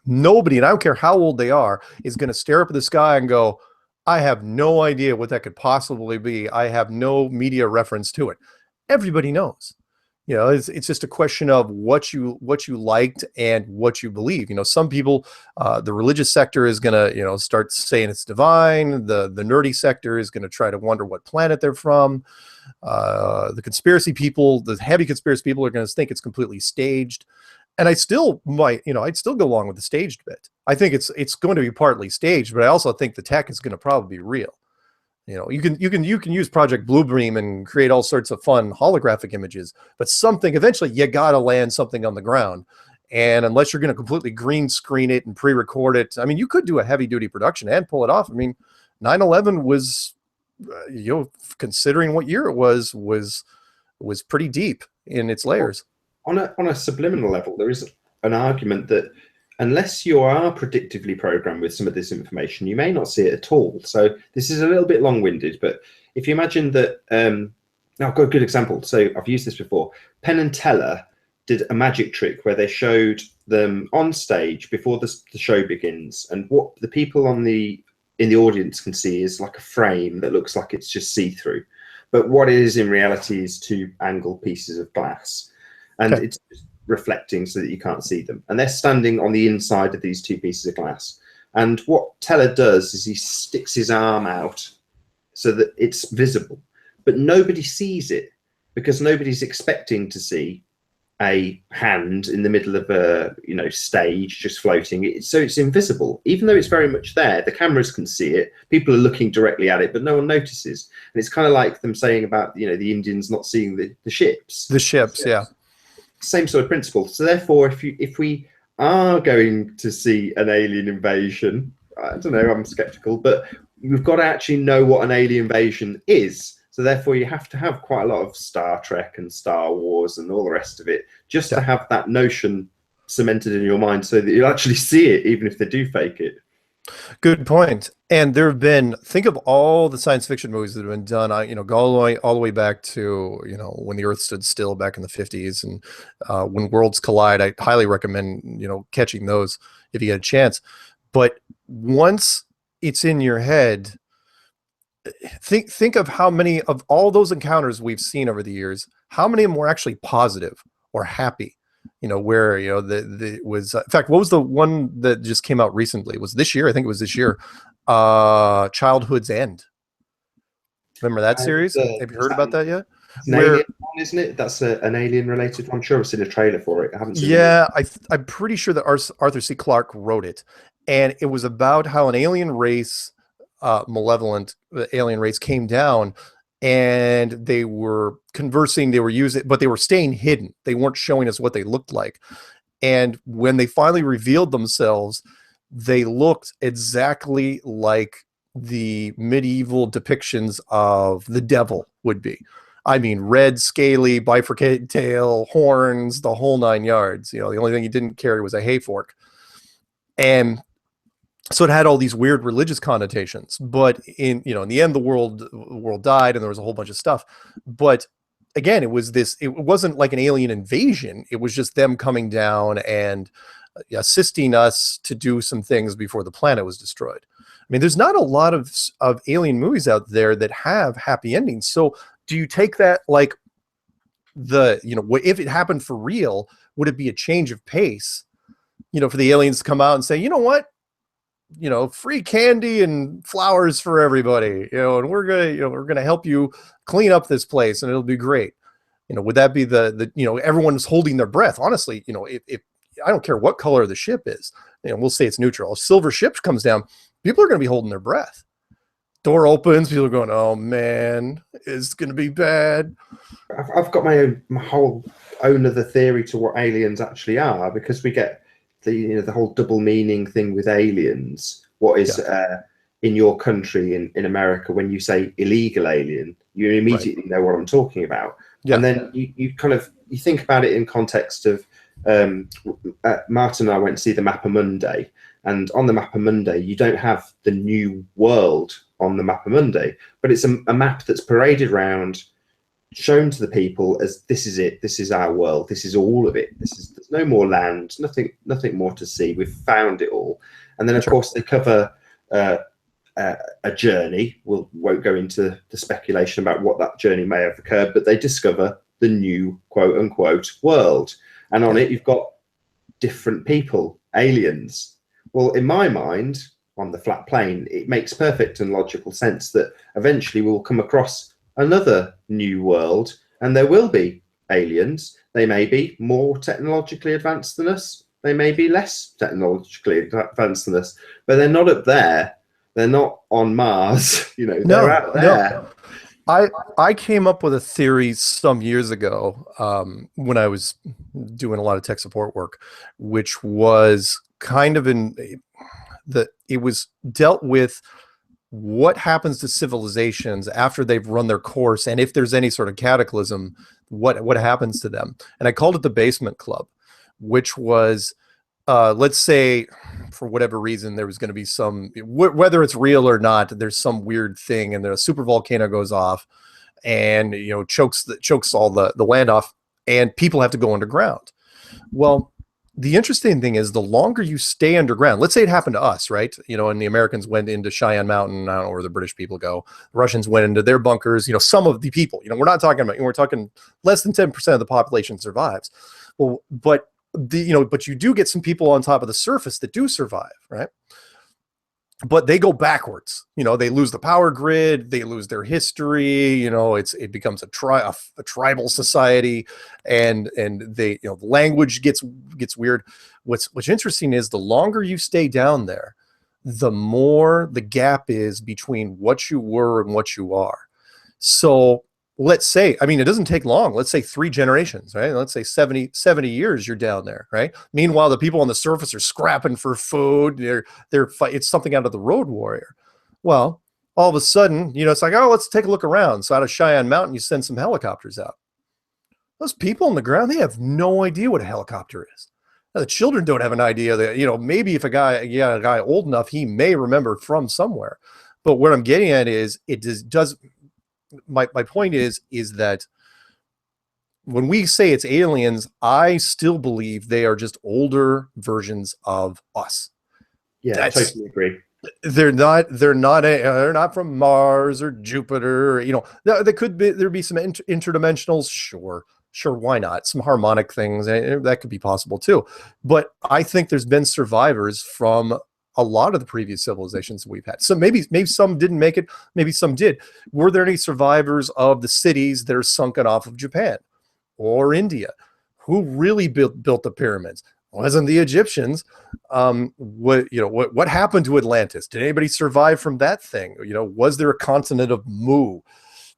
nobody, and I don't care how old they are, is going to stare up at the sky and go, I have no idea what that could possibly be. I have no media reference to it. Everybody knows. You know, it's just a question of what you liked and what you believe. You know, some people, the religious sector is going to, you know, start saying it's divine. The nerdy sector is going to try to wonder what planet they're from. The conspiracy people, the heavy conspiracy people, are going to think it's completely staged. And I'd still go along with the staged bit. I think it's going to be partly staged, but I also think the tech is going to probably be real. You know, you can use Project Bluebeam and create all sorts of fun holographic images, but eventually you got to land something on the ground. And unless you're going to completely green screen it and pre-record it, I mean, you could do a heavy duty production and pull it off. I mean, 9/11 was, you know, considering what year it was pretty deep in its layers. On a subliminal level, there is an argument that unless you are predictively programmed with some of this information, you may not see it at all. So this is a little bit long-winded, but if you imagine that, I've got a good example. So I've used this before. Penn and Teller did a magic trick where they showed them on stage before the show begins, and what the people in the audience can see is like a frame that looks like it's just see-through, but what it is in reality is 2 angled pieces of glass. And okay, it's reflecting so that you can't see them. And they're standing on the inside of these 2 pieces of glass. And what Teller does is he sticks his arm out so that it's visible. But nobody sees it because nobody's expecting to see a hand in the middle of a, you know, stage just floating. So it's invisible. Even though it's very much there, the cameras can see it. People are looking directly at it, but no one notices. And it's kind of like them saying about, you know, the Indians not seeing the ships. The ships, yeah. Same sort of principle. So therefore, if we are going to see an alien invasion, I don't know, I'm skeptical, but we've got to actually know what an alien invasion is. So therefore, you have to have quite a lot of Star Trek and Star Wars and all the rest of it, just to have that notion cemented in your mind so that you'll actually see it, even if they do fake it. Good point. And there have been, think of all the science fiction movies that have been done, go all the way back to, you know, when the Earth stood still back in the 50s, and when worlds collide. I highly recommend, you know, catching those if you get a chance. But once it's in your head, think of how many of all those encounters we've seen over the years, how many of them were actually positive or happy. You know, where, you know, the was, in fact, what was the one that just came out recently? It was this year. I think it was this year. Childhood's End. Remember that series? Have you heard about that yet? Alien one, isn't it? That's an alien related one. I'm sure I've seen a trailer for it. I haven't seen it. Yeah, I'm pretty sure that Arthur C. Clarke wrote it. And it was about how an alien race, malevolent alien race, came down, and they were conversing, they were using, but they were staying hidden. They weren't showing us what they looked like. And when they finally revealed themselves, they looked exactly like the medieval depictions of the devil would be. I mean, red, scaly, bifurcated tail, horns, the whole 9 yards. You know, the only thing he didn't carry was a hay fork. And so it had all these weird religious connotations, but in the end, the world died, and there was a whole bunch of stuff. But again, it wasn't like an alien invasion. It was just them coming down and assisting us to do some things before the planet was destroyed. I mean, there's not a lot of alien movies out there that have happy endings. So do you take that like if it happened for real, would it be a change of pace, for the aliens to come out and say, you know what, free candy and flowers for everybody, and we're gonna help you clean up this place and it'll be great. Would that be the everyone's holding their breath? Honestly, if I don't care what color the ship is, we'll say it's neutral. A silver ship comes down, people are going to be holding their breath. Door opens, people are going, oh man, it's going to be bad. I've got my whole own other theory to what aliens actually are, because we get the whole double meaning thing with aliens. What is in your country, in America, when you say illegal alien, you immediately know what I'm talking about. Yeah. And then you think about it in context of Martin and I went to see the Mappa Mundi, and on the Mappa Mundi you don't have the new world on the Mappa Mundi, but it's a map that's paraded around, shown to the people as this is it, this is our world, this is all of it, there's no more land, nothing more to see, we've found it all. And then of course they cover a journey. Won't go into the speculation about what that journey may have occurred, but they discover the new quote unquote world, and on it you've got different people, aliens. Well, in my mind, on the flat plane, it makes perfect and logical sense that eventually we'll come across another new world and there will be aliens. They may be more technologically advanced than us, they may be less technologically advanced than us, but they're not up there. They're not on Mars, they're out there. No. I came up with a theory some years ago when I was doing a lot of tech support work, which was kind of it was dealt with what happens to civilizations after they've run their course, and if there's any sort of cataclysm, what happens to them. And I called it the Basement Club, which was let's say for whatever reason there was going to be some, whether it's real or not, there's some weird thing and a super volcano goes off and chokes all the land off and people have to go underground. Well, the interesting thing is the longer you stay underground, let's say it happened to us, right? And the Americans went into Cheyenne Mountain. I don't know where the British people go. The Russians went into their bunkers. Some of the people, we're talking less than 10% of the population survives. Well, but you do get some people on top of the surface that do survive, right? But they go backwards. They lose the power grid, they lose their history. It becomes a tribal society, and they the language gets weird. What's interesting is the longer you stay down there, the more the gap is between what you were and what you are. So let's say, it doesn't take long. Let's say 3 generations, right? Let's say 70 years you're down there, right? Meanwhile, the people on the surface are scrapping for food. It's something out of the Road Warrior. Well, all of a sudden, it's like, oh, let's take a look around. So out of Cheyenne Mountain, you send some helicopters out. Those people on the ground, they have no idea what a helicopter is. Now, the children don't have an idea that, maybe if a guy old enough, he may remember from somewhere. But what I'm getting at is my point is that when we say it's aliens, I still believe they are just older versions of us. Yeah, I totally agree. They're not from Mars or Jupiter. There'd be some interdimensionals. Sure, why not? Some harmonic things that could be possible too. But I think there's been survivors from a lot of the previous civilizations we've had. So maybe some didn't make it, maybe some did. Were there any survivors of the cities that are sunken off of Japan or India? Who really built the pyramids? Wasn't the Egyptians. What happened to Atlantis? Did anybody survive from that thing? Was there a continent of Mu?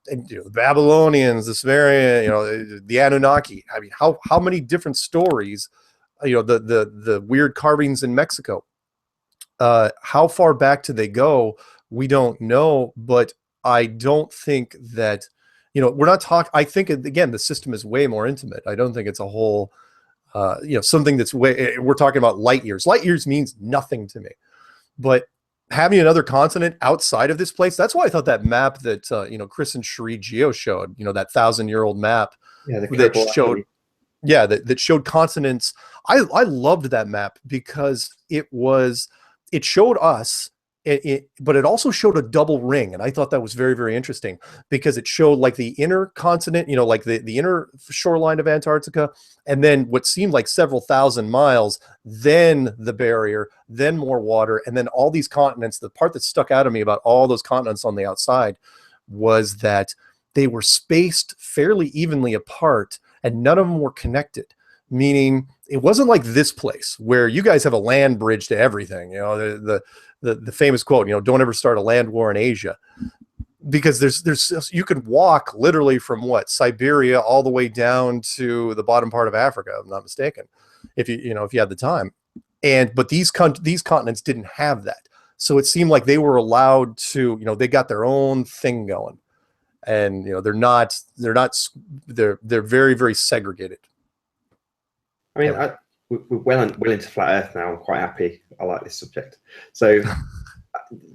And, the Babylonians, the Sumerian, the Anunnaki. How many different stories? The weird carvings in Mexico. How far back do they go? We don't know, but I don't think that, we're not talking, I think, again, the system is way more intimate. I don't think it's a whole, something that's we're talking about light years. Light years means nothing to me, but having another continent outside of this place, that's why I thought that map that, Chris and Cherie Geo showed, that 1,000-year-old map that showed, Yeah, that showed continents. I loved that map because it showed us but it also showed a double ring, and I thought that was very, very interesting because it showed like the inner continent, like the inner shoreline of Antarctica, and then what seemed like several thousand miles, then the barrier, then more water, and then all these continents. The part that stuck out to me about all those continents on the outside was that they were spaced fairly evenly apart, and none of them were connected, meaning it wasn't like this place where you guys have a land bridge to everything. The famous quote, don't ever start a land war in Asia, because there's you could walk literally from Siberia all the way down to the bottom part of Africa, if I'm not mistaken, if you had the time. But these continents didn't have that. So it seemed like they were allowed to, they got their own thing going. And they're very, very segregated. I mean, we're well into flat Earth now. I'm quite happy. I like this subject. So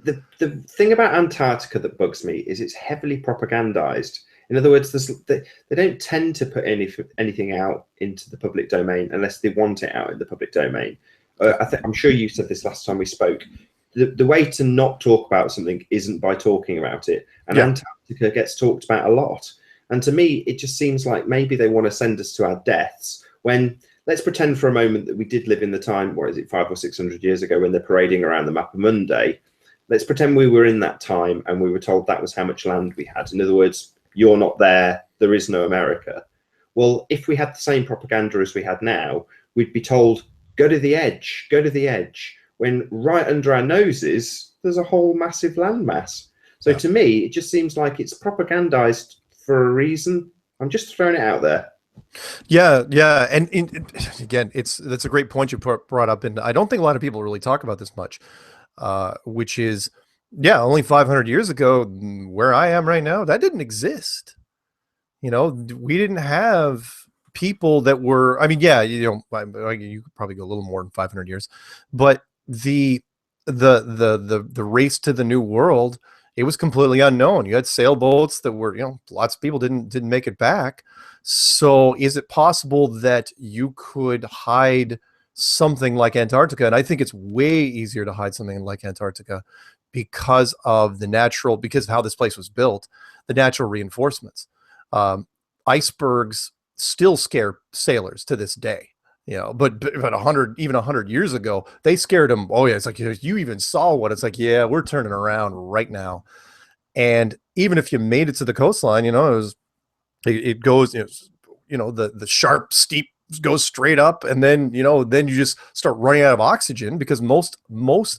the thing about Antarctica that bugs me is it's heavily propagandized. In other words, they don't tend to put anything out into the public domain unless they want it out in the public domain. I'm sure you said this last time we spoke. The way to not talk about something isn't by talking about it. And Antarctica gets talked about a lot. And to me, it just seems like maybe they want to send us to our deaths when, let's pretend for a moment that we did live in the time, 500 or 600 years ago when they're parading around the Mappa Mundi. Let's pretend we were in that time and we were told that was how much land we had. In other words, you're not there, there is no America. Well, if we had the same propaganda as we had now, we'd be told, go to the edge, when right under our noses, there's a whole massive landmass. So to me, it just seems like it's propagandized for a reason. I'm just throwing it out there. Yeah. And again, that's a great point you brought up. And I don't think a lot of people really talk about this much, which is, only 500 years ago, where I am right now, that didn't exist. We didn't have people that were, I mean, you could probably go a little more than 500 years, but the race to the new world, it was completely unknown. You had sailboats that were, lots of people didn't make it back. So is it possible that you could hide something like Antarctica? And I think it's way easier to hide something like Antarctica because of because of how this place was built, the natural reinforcements. Icebergs still scare sailors to this day. But 100 years ago, they scared them. Oh yeah, it's like, you even saw what it's like. Yeah, we're turning around right now. And even if you made it to the coastline, it goes, the sharp, steep goes straight up, and then then you just start running out of oxygen because most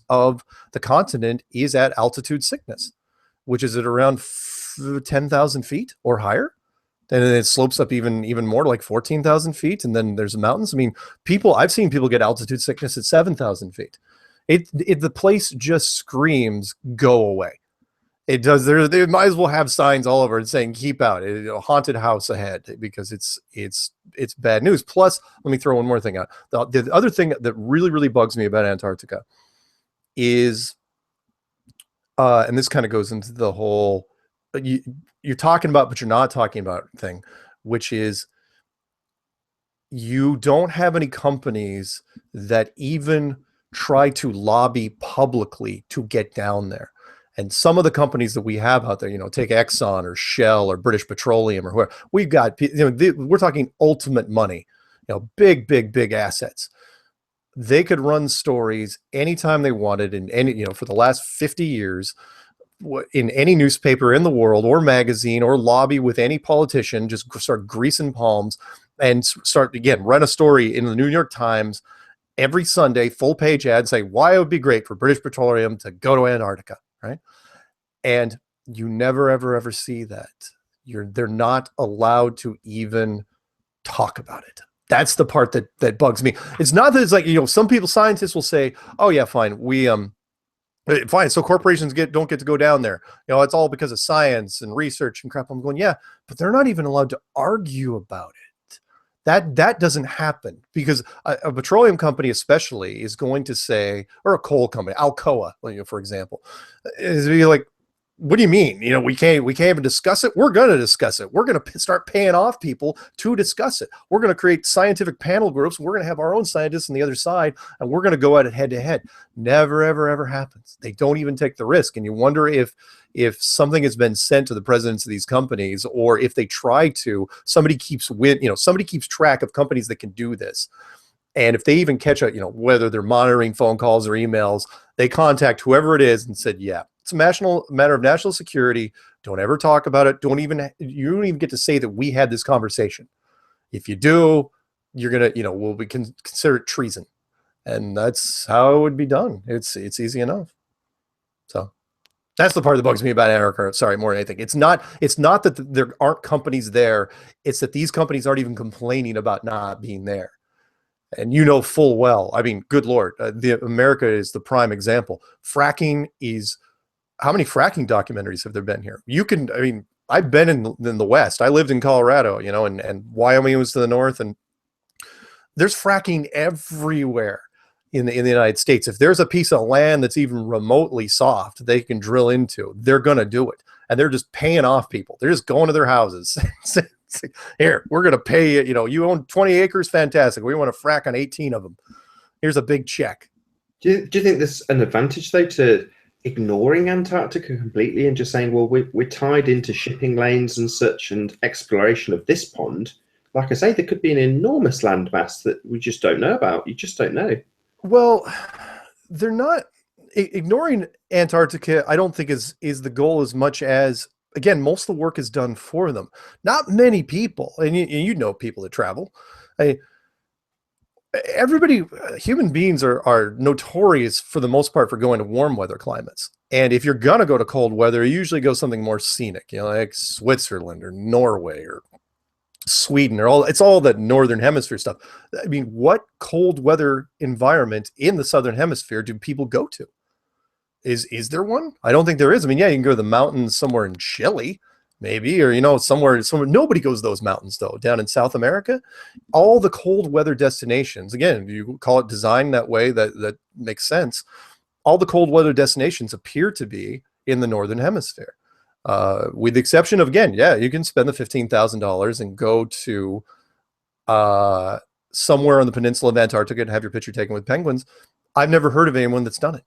of the continent is at altitude sickness, which is at around 10,000 feet or higher. And then it slopes up even more, like 14,000 feet. And then there's the mountains. I mean, I've seen people get altitude sickness at 7,000 feet. The place just screams, go away. It does. They might as well have signs all over it saying, keep out, haunted house ahead, because it's bad news. Plus, let me throw one more thing out. The other thing that really, really bugs me about Antarctica is, and this kind of goes into the whole, you're talking about, but you're not talking about thing, which is you don't have any companies that even try to lobby publicly to get down there. And some of the companies that we have out there, take Exxon or Shell or British Petroleum or whoever, we've got, we're talking ultimate money, big assets. They could run stories anytime they wanted in any, for the last 50 years, in any newspaper in the world or magazine, or lobby with any politician, just start greasing palms and start, again, run a story in the New York Times every Sunday, full page ad, say why it would be great for British Petroleum to go to Antarctica, right? And you never, ever see that. They're not allowed to even talk about it. That's the part that bugs me. It's not that it's like, some people, scientists will say, oh yeah, fine, fine, so corporations don't get to go down there. It's all because of science and research and crap. I'm going, yeah, but they're not even allowed to argue about it. That doesn't happen, because a petroleum company especially is going to say, or a coal company, Alcoa, for example, is be like, what do you mean? We can't even discuss it. We're going to discuss it. We're going to start paying off people to discuss it. We're going to create scientific panel groups. We're going to have our own scientists on the other side, and we're going to go at it head to head. Never, ever, ever happens. They don't even take the risk. And you wonder if something has been sent to the presidents of these companies, or if they try to, somebody keeps track of companies that can do this. And if they even catch whether they're monitoring phone calls or emails, they contact whoever it is and said, yeah, it's a matter of national security. Don't ever talk about it. You don't even get to say that we had this conversation. If you do, you're going to, will be considered treason. And that's how it would be done. It's easy enough. So that's the part that bugs me about Antarctica. Sorry, more than anything. It's not that there aren't companies there. It's that these companies aren't even complaining about not being there. And full well, I mean, good Lord, America is the prime example. Fracking is, how many fracking documentaries have there been here? I've been in the West. I lived in Colorado, and Wyoming was to the north, and there's fracking everywhere in the United States. If there's a piece of land that's even remotely soft, they can drill into, they're going to do it. And they're just paying off people. They're just going to their houses. Here, we're going to pay you. You own 20 acres. Fantastic. We want to frack on 18 of them. Here's a big check. Do you think there's an advantage, though, to ignoring Antarctica completely and just saying, well, we're tied into shipping lanes and such and exploration of this pond? Like I say, there could be an enormous landmass that we just don't know about. You just don't know. Well, they're not ignoring Antarctica. I don't think is the goal as much as, again, most of the work is done for them. Not many people, and you know people that travel. Human beings are notorious for the most part for going to warm weather climates. And if you're going to go to cold weather, you usually go something more scenic, like Switzerland or Norway or Sweden it's all the northern hemisphere stuff. I mean, what cold weather environment in the southern hemisphere do people go to? Is there one? I don't think there is. I mean, yeah, you can go to the mountains somewhere in Chile, maybe, or somewhere. Nobody goes to those mountains though. Down in South America, all the cold weather destinations. Again, you call it design that way. That makes sense. All the cold weather destinations appear to be in the northern hemisphere, with the exception of, again, yeah, you can spend the $15,000 and go to somewhere on the peninsula of Antarctica and have your picture taken with penguins. I've never heard of anyone that's done it.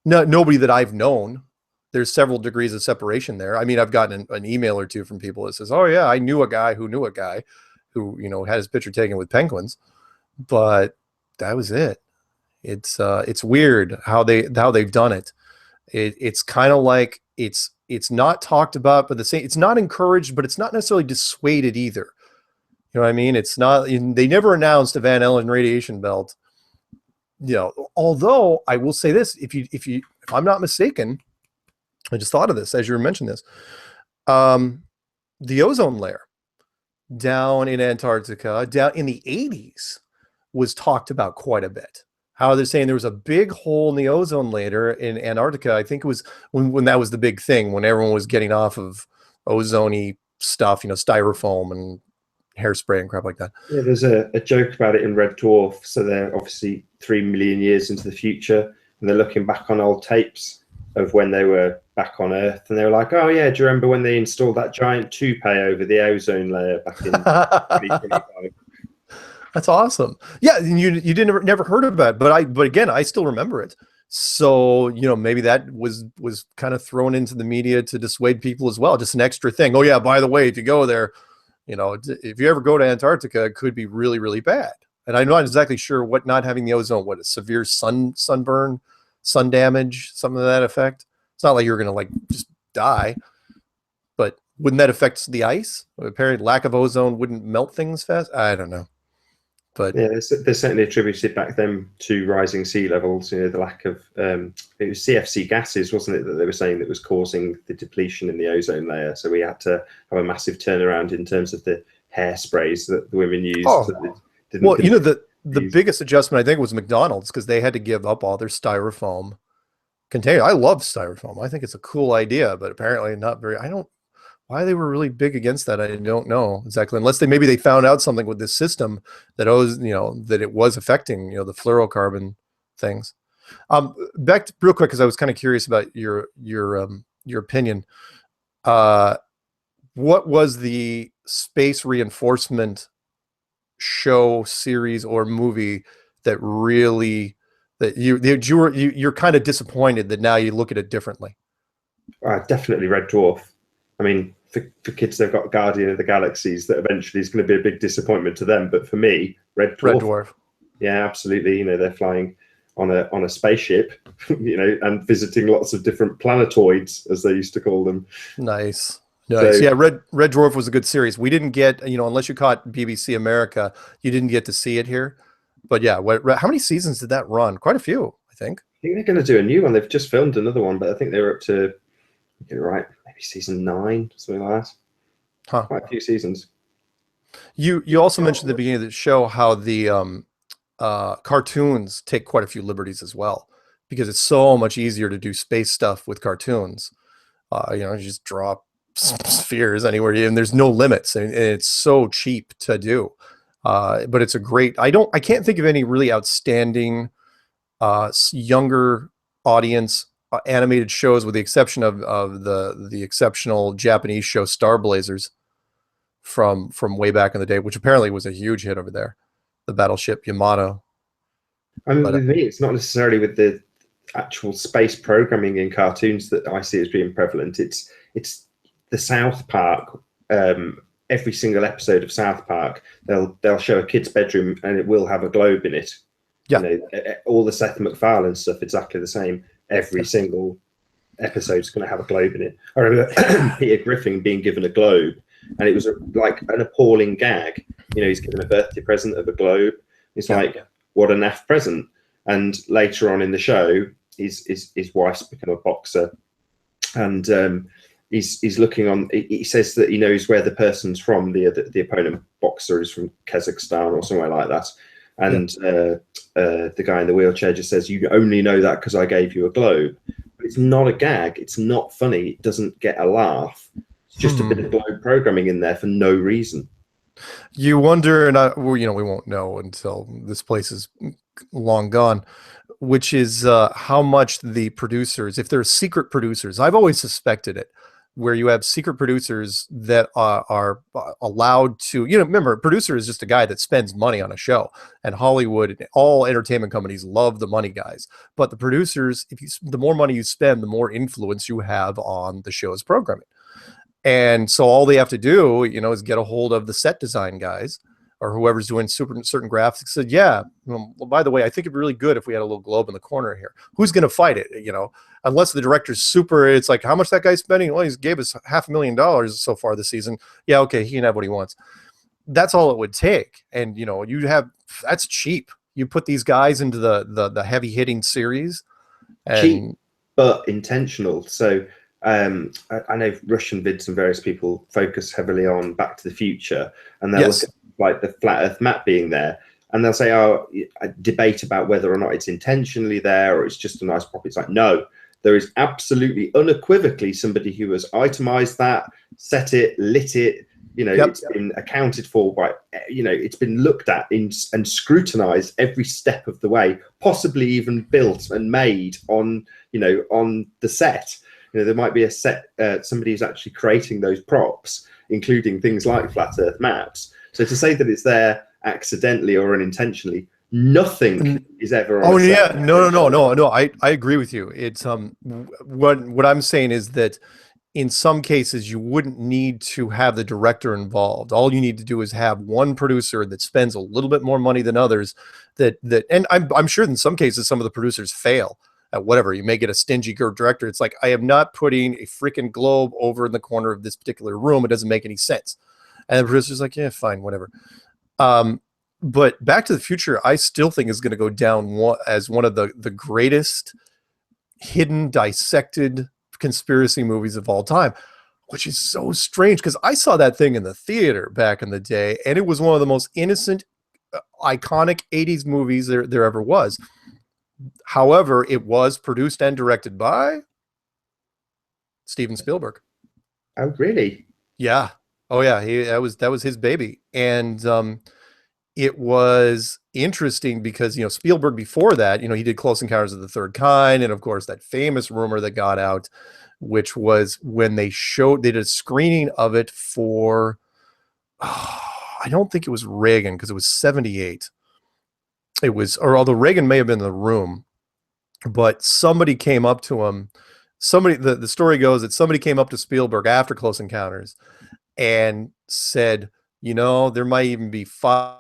No, nobody that I've known. There's several degrees of separation there. I mean, I've gotten an email or two from people that says, "Oh yeah, I knew a guy who knew a guy who had his picture taken with penguins," but that was it. It's weird how they've done it. It's kind of like it's not talked about, but it's not encouraged, but it's not necessarily dissuaded either. You know what I mean? It's not. They never announced a Van Allen radiation belt. Although I will say this, if I'm not mistaken, I just thought of this as you were mentioning this. The ozone layer down in Antarctica, down in the 80s, was talked about quite a bit. How they're saying there was a big hole in the ozone layer in Antarctica. I think it was when that was the big thing, when everyone was getting off of ozone-y stuff, styrofoam and hairspray and crap like that. Yeah, there's a joke about it in Red Dwarf. So they're obviously 3 million years into the future, and they're looking back on old tapes of when they were back on Earth, and they were like, "Oh yeah, do you remember when they installed that giant toupee over the ozone layer back in 2025?" That's awesome. Yeah, you never heard of that, but again, I still remember it. So maybe that was kind of thrown into the media to dissuade people as well. Just an extra thing. Oh yeah, by the way, if you go there, if you ever go to Antarctica, it could be really, really bad. And I'm not exactly sure what not having the ozone, what a severe sunburn, sun damage, something to that effect. It's not like you're going to just die, but wouldn't that affect the ice? Apparently lack of ozone wouldn't melt things fast. I don't know. But yeah, they certainly attributed back then to rising sea levels. The lack of it was CFC gases, wasn't it, that they were saying that was causing the depletion in the ozone layer. So we had to have a massive turnaround in terms of the hairsprays that the women used. Oh. Well, the use. biggest adjustment I think was McDonald's, because they had to give up all their styrofoam container. I love styrofoam. I think it's a cool idea, but apparently not very. Why they were really big against that, I don't know exactly. Unless maybe they found out something with this system that that it was affecting the fluorocarbon things. Back to, real quick, because I was kind of curious about your your opinion. What was the space reinforcement show, series, or movie that really you're kind of disappointed that now you look at it differently? Definitely Red Dwarf. I mean, for kids, they've got Guardian of the Galaxies that eventually is going to be a big disappointment to them. But for me, Red Dwarf. Yeah, absolutely. You know, they're flying on a spaceship, you know, and visiting lots of different planetoids, as they used to call them. Nice. So, Yeah, Red Dwarf was a good series. We didn't get, you know, unless you caught BBC America, you didn't get to see it here. But yeah, how many seasons did that run? Quite a few, I think. I think they're going to do a new one. They've just filmed another one, but I think they're up to, get it right, maybe season 9, something like that. Huh. Quite a few seasons. You also mentioned at the beginning of the show how the cartoons take quite a few liberties as well, because it's so much easier to do space stuff with cartoons. You know, you just draw spheres anywhere, and there's no limits, and it's so cheap to do. But it's a great. I can't think of any really outstanding younger audience animated shows, with the exception of the exceptional Japanese show Star Blazers from way back in the day, which apparently was a huge hit over there. The battleship Yamato. I mean, with me, it's not necessarily with the actual space programming in cartoons that I see as being prevalent. It's the South Park. Every single episode of South Park, they'll show a kid's bedroom and it will have a globe in it. Yeah. You know, all the Seth MacFarlane stuff, exactly the same. Every single episode is going to have a globe in it. I remember Peter Griffin being given a globe, and it was like an appalling gag. You know, he's given a birthday present of a globe. It's like, what a naff present. And later on in the show, his wife's become a boxer, and he's looking on. He says that he knows where the person's from. The opponent boxer is from Kazakhstan or somewhere like that. And the guy in the wheelchair just says, "You only know that because I gave you a globe." But it's not a gag. It's not funny. It doesn't get a laugh. It's just a bit of globe programming in there for no reason. You wonder, and you know, we won't know until this place is long gone, which is how much the producers, if they're secret producers, I've always suspected it, where you have secret producers that are allowed to, you know, remember, a producer is just a guy that spends money on a show, and Hollywood, all entertainment companies love the money guys. But the producers, the more money you spend, the more influence you have on the show's programming. And so all they have to do, you know, is get a hold of the set design guys or whoever's doing certain graphics. Said, yeah, well, by the way, I think it'd be really good if we had a little globe in the corner here. Who's going to fight it? You know, unless the director's super, it's like, how much that guy's spending? Well, he's gave us $500,000 so far this season. Yeah, okay, he can have what he wants. That's all it would take. And, you know, that's cheap. You put these guys into the heavy hitting series. And cheap, but intentional. So I know Russian vids and various people focus heavily on Back to the Future, and they'll look at like the flat Earth map being there, and they'll say, "Oh, a debate about whether or not it's intentionally there or it's just a nice prop." It's like, no, there is absolutely, unequivocally somebody who has itemized that, set it, lit it. You know, it's been accounted for by, you know, it's been looked at and scrutinized every step of the way, possibly even built and made on, you know, on the set. You know, there might be a set, somebody who's actually creating those props, including things like flat Earth maps. So to say that it's there accidentally or unintentionally, nothing is ever on. Oh yeah, no. I agree with you. It's what I'm saying is that in some cases you wouldn't need to have the director involved. All you need to do is have one producer that spends a little bit more money than others. And I'm sure in some cases some of the producers fail at whatever. You may get a stingy director. It's like, I am not putting a freaking globe over in the corner of this particular room. It doesn't make any sense. And the producer's like, yeah, fine, whatever. But Back to the Future, I still think is going to go down as one of the greatest hidden, dissected conspiracy movies of all time, which is so strange because I saw that thing in the theater back in the day, and it was one of the most innocent, iconic 80s movies there ever was. However, it was produced and directed by Steven Spielberg. Oh, really? Yeah. Oh, yeah. That was his baby. And it was interesting because, you know, Spielberg before that, you know, he did Close Encounters of the Third Kind, and of course that famous rumor that got out which was when they did a screening of it for, I don't think it was Reagan, because it was 78. It was, or although Reagan may have been in the room, but somebody came up to him. The story goes that somebody came up to Spielberg after Close Encounters and said, there might even be five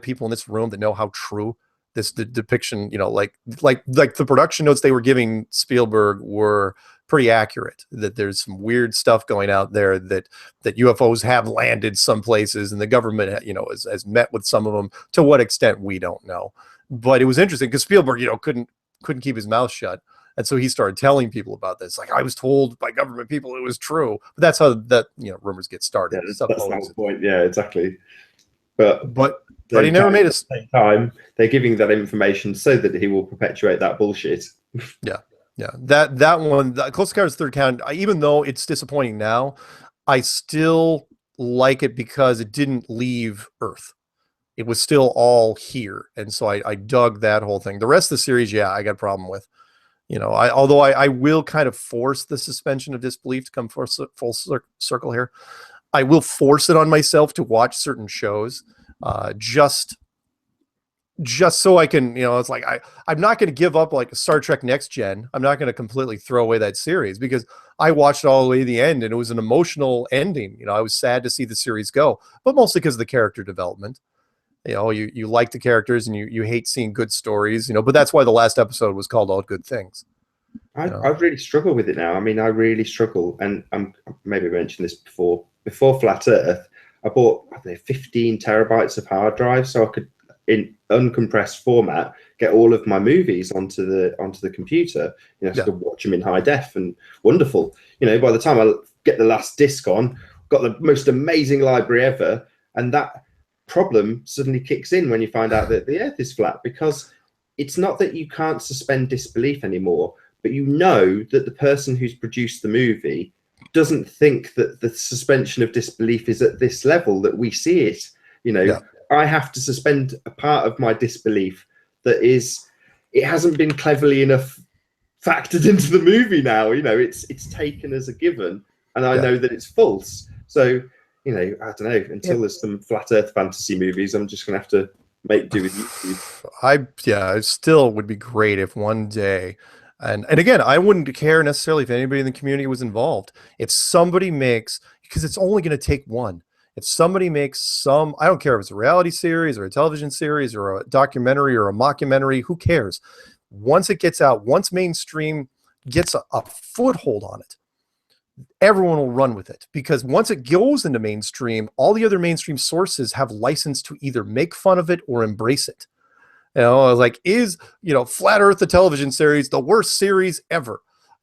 people in this room that know how true the depiction, like the production notes they were giving Spielberg were pretty accurate, that there's some weird stuff going out there, that UFOs have landed some places, and the government, has met with some of them. To what extent, we don't know. But it was interesting because Spielberg, couldn't keep his mouth shut. And so he started telling people about this. Like, I was told by government people it was true. But that's how rumors get started. Yeah, that's the whole point. Yeah, exactly. But he never made at the same time, they're giving that information so that he will perpetuate that bullshit. Yeah. That one, Close Encounters of the Third Kind, even though it's disappointing now, I still like it because it didn't leave Earth. It was still all here. And so I dug that whole thing. The rest of the series, I got a problem with. Although I will kind of force the suspension of disbelief to come full circle here. I will force it on myself to watch certain shows, just so I can, it's like, I'm not going to give up like Star Trek Next Gen. I'm not going to completely throw away that series because I watched it all the way to the end, and it was an emotional ending. I was sad to see the series go, but mostly because of the character development. You like the characters, and you hate seeing good stories, but that's why the last episode was called All Good Things. I really struggle with it now. I mean, I really struggle, and maybe I mentioned this before Flat Earth, I bought 15 terabytes of hard drive so I could, in uncompressed format, get all of my movies onto the computer, so I could watch them in high def, and wonderful. By the time I get the last disc on, I've got the most amazing library ever, and that problem suddenly kicks in when you find out that the Earth is flat, because it's not that you can't suspend disbelief anymore, but that the person who's produced the movie doesn't think that the suspension of disbelief is at this level that we see it. I have to suspend a part of my disbelief that it hasn't been cleverly enough factored into the movie now. It's taken as a given, and I know that it's false. So I don't know, until there's some flat Earth fantasy movies, I'm just going to have to make do with YouTube. It still would be great if one day, and again, I wouldn't care necessarily if anybody in the community was involved. If somebody makes, because it's only going to take one. If somebody makes I don't care if it's a reality series or a television series or a documentary or a mockumentary, who cares? Once it gets out, once mainstream gets a foothold on it, everyone will run with it, because once it goes into mainstream, all the other mainstream sources have license to either make fun of it or embrace it. Like, is, Flat Earth, the television series, the worst series ever,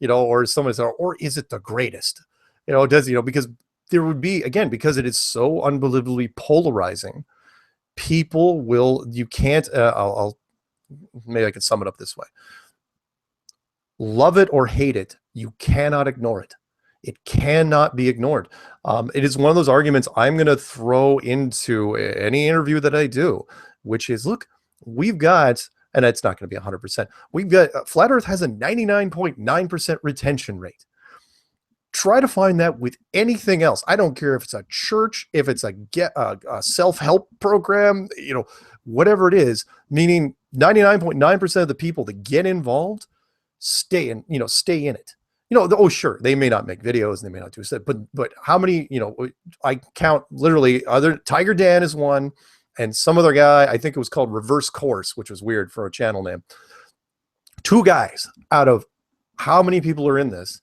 or someone said, or is it the greatest? Because there would be, again, because it is so unbelievably polarizing, people will, you can't, maybe I can sum it up this way. Love it or hate it, you cannot ignore it. It cannot be ignored. It is one of those arguments I'm going to throw into any interview that I do, which is, look, we've got, and it's not going to be 100%. We've got, Flat Earth has a 99.9% retention rate. Try to find that with anything else. I don't care if it's a church, if it's a self-help program, whatever it is, meaning 99.9% of the people that get involved stay in it. Sure, they may not make videos and they may not do stuff, but how many, I count literally, Tiger Dan is one, and some other guy, I think it was called Reverse Course, which was weird for a channel name. 2 guys out of how many people are in this